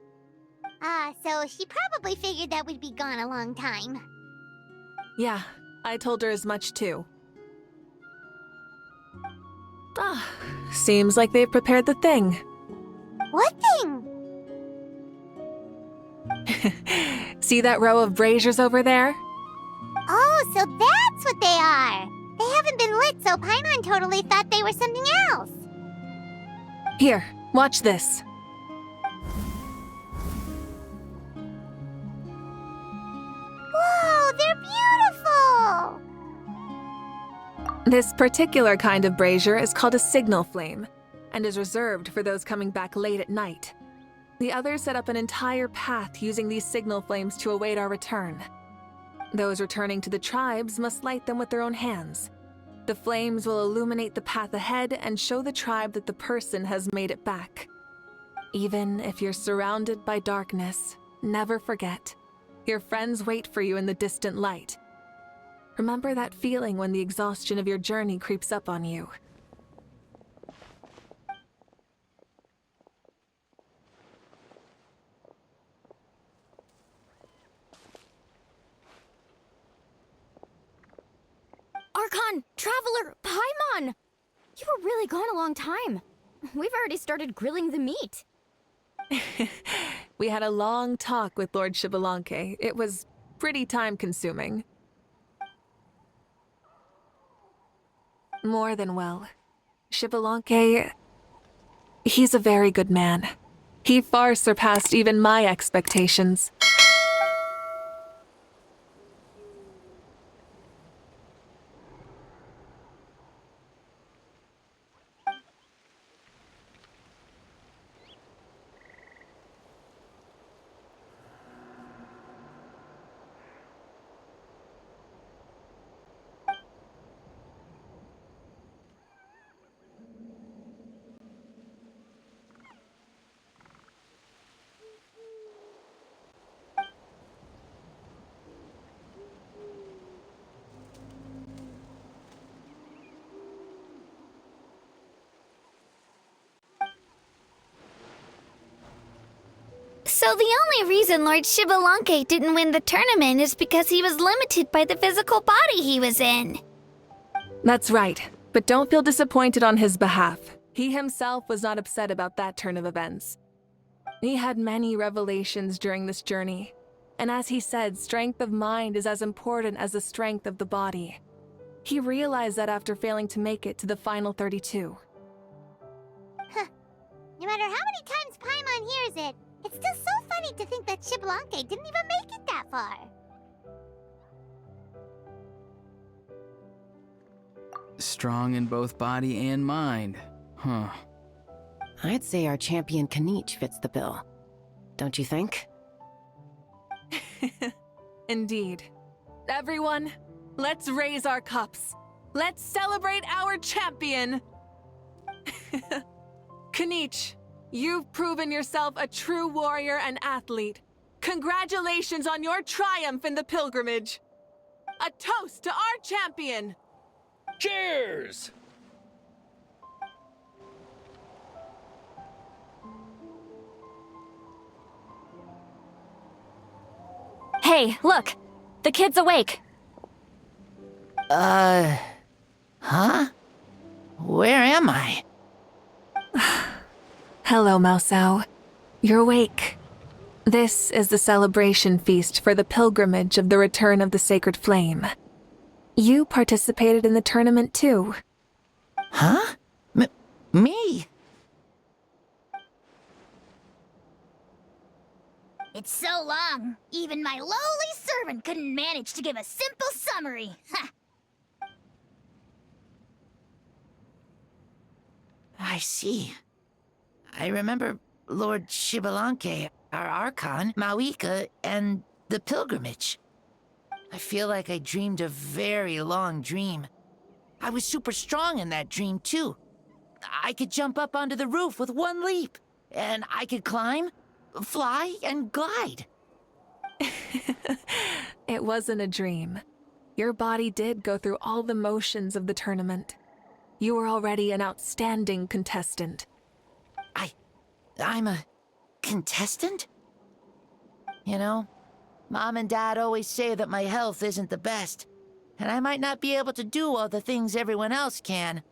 So she probably figured that we'd be gone a long time. Yeah, I told her as much too. Seems like they've prepared the thing. What thing? See that row of braziers over there? Oh, so that's what they are! They haven't been lit, so Paimon totally thought they were something else. Here, watch this. Whoa, they're beautiful! This particular kind of brazier is called a signal flame, and is reserved for those coming back late at night. The others set up an entire path using these signal flames to await our return. Those returning to the tribes must light them with their own hands. The flames will illuminate the path ahead and show the tribe that the person has made it back. Even if you're surrounded by darkness, never forget, your friends wait for you in the distant light. Remember that feeling when the exhaustion of your journey creeps up on you. Archon! Traveler! Paimon! You were really gone a long time. We've already started grilling the meat. We had a long talk with Lord Xbalanque. It was pretty time-consuming. More than well. Xbalanque, he's a very good man. He far surpassed even my expectations. So the only reason Lord Xbalanque didn't win the tournament is because he was limited by the physical body he was in. That's right, but don't feel disappointed on his behalf. He himself was not upset about that turn of events. He had many revelations during this journey, and as he said, strength of mind is as important as the strength of the body. He realized that after failing to make it to the final 32. No matter how many times Paimon hears it, it's still so funny to think that Xbalanque didn't even make it that far. Strong in both body and mind. Huh. I'd say our champion Kanich fits the bill. Don't you think? Indeed. Everyone, let's raise our cups. Let's celebrate our champion! Kanich, you've proven yourself a true warrior and athlete. Congratulations on your triumph in the pilgrimage. A toast to our champion! Cheers! Hey, look! The kid's awake! Huh? Where am I? Hello, Mausau. You're awake. This is the celebration feast for the pilgrimage of the return of the sacred flame. You participated in the tournament too. Huh? Me? It's so long, even my lowly servant couldn't manage to give a simple summary. Ha! I see. I remember Lord Shibalanke, our Archon, Mavuika, and the pilgrimage. I feel like I dreamed a very long dream. I was super strong in that dream, too. I could jump up onto the roof with one leap, and I could climb, fly, and glide. It wasn't a dream. Your body did go through all the motions of the tournament. You were already an outstanding contestant. I'm a contestant? You know, Mom and Dad always say that my health isn't the best, and I might not be able to do all the things everyone else can.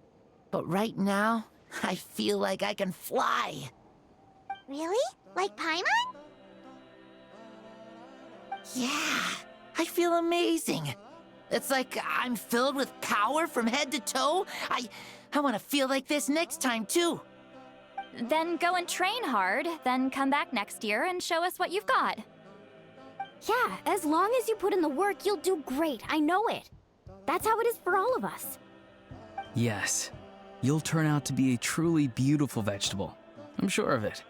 But right now, I feel like I can fly. Really? Like Paimon? Yeah, I feel amazing. It's like I'm filled with power from head to toe. I want to feel like this next time, too. Then go and train hard, then come back next year and show us what you've got. Yeah, as long as you put in the work, you'll do great. I know it. That's how it is for all of us. Yes, you'll turn out to be a truly beautiful vegetable. I'm sure of it.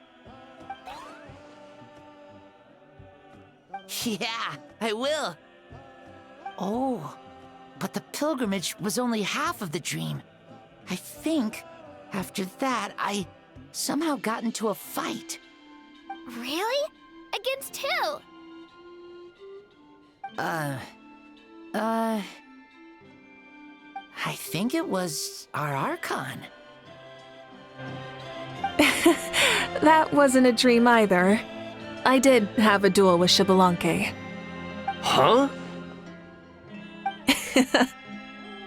Yeah, I will. Oh, but the pilgrimage was only half of the dream. I think after that, I somehow got into a fight. Really? Against who? I think it was our Archon. That wasn't a dream either. I did have a duel with Shibalanke. Huh?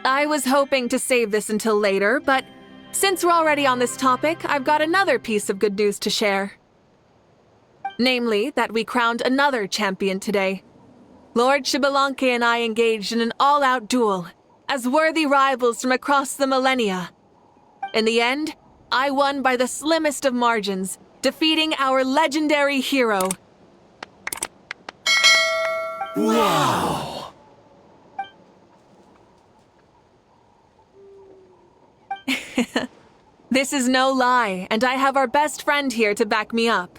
I was hoping to save this until later, but since we're already on this topic, I've got another piece of good news to share. Namely, that we crowned another champion today. Lord Shibalanke and I engaged in an all-out duel, as worthy rivals from across the millennia. In the end, I won by the slimmest of margins, defeating our legendary hero. Wow! This is no lie, and I have our best friend here to back me up.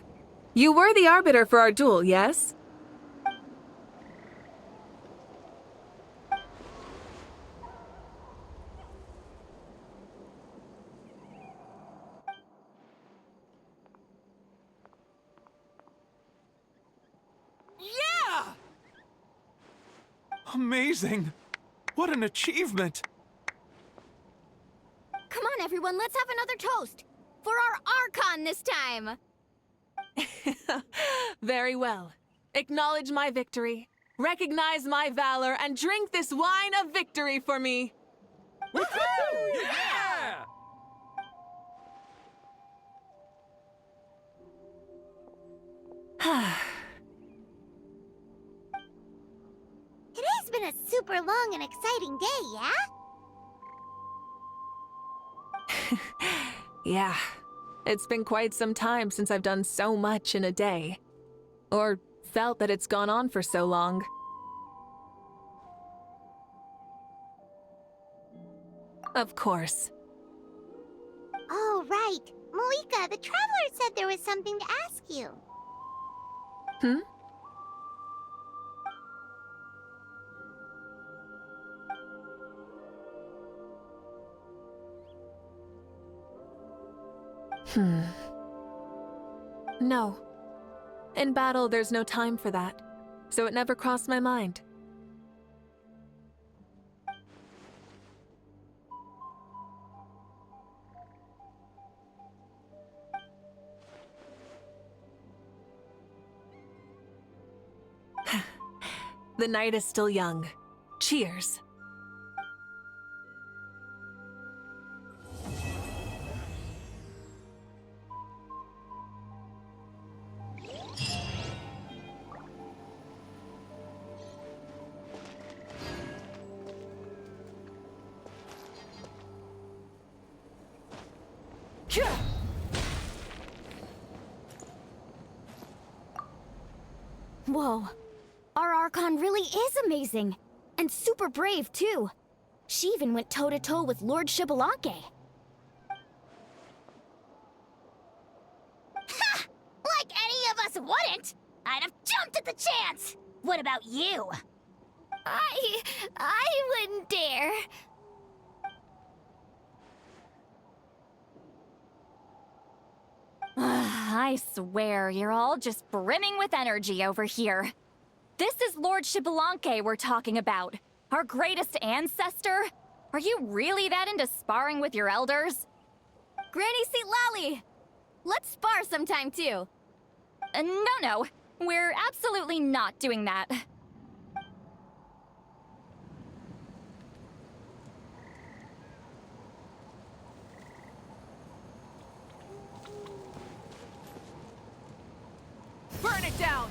You were the arbiter for our duel, yes? Yeah! Amazing! What an achievement! Come on, everyone, let's have another toast. For our Archon this time. Very well. Acknowledge my victory, recognize my valor, and drink this wine of victory for me. Woohoo! Yeah! Today's been a super long and exciting day, yeah? Yeah, it's been quite some time since I've done so much in a day. Or felt that it's gone on for so long. Of course. Oh, right. Mavuika, the Traveler said there was something to ask you. Hmm? No. In battle, there's no time for that, so it never crossed my mind. The night is still young. Cheers. Whoa. Our Archon really is amazing. And super brave, too. She even went toe-to-toe with Lord Shibalanke. Ha! Like any of us wouldn't! I'd have jumped at the chance! What about you? I wouldn't dare. I swear, you're all just brimming with energy over here. This is Lord Shibalanke we're talking about. Our greatest ancestor? Are you really that into sparring with your elders? Granny Seat Lolly! Let's spar sometime, too. No. We're absolutely not doing that. Burn it down!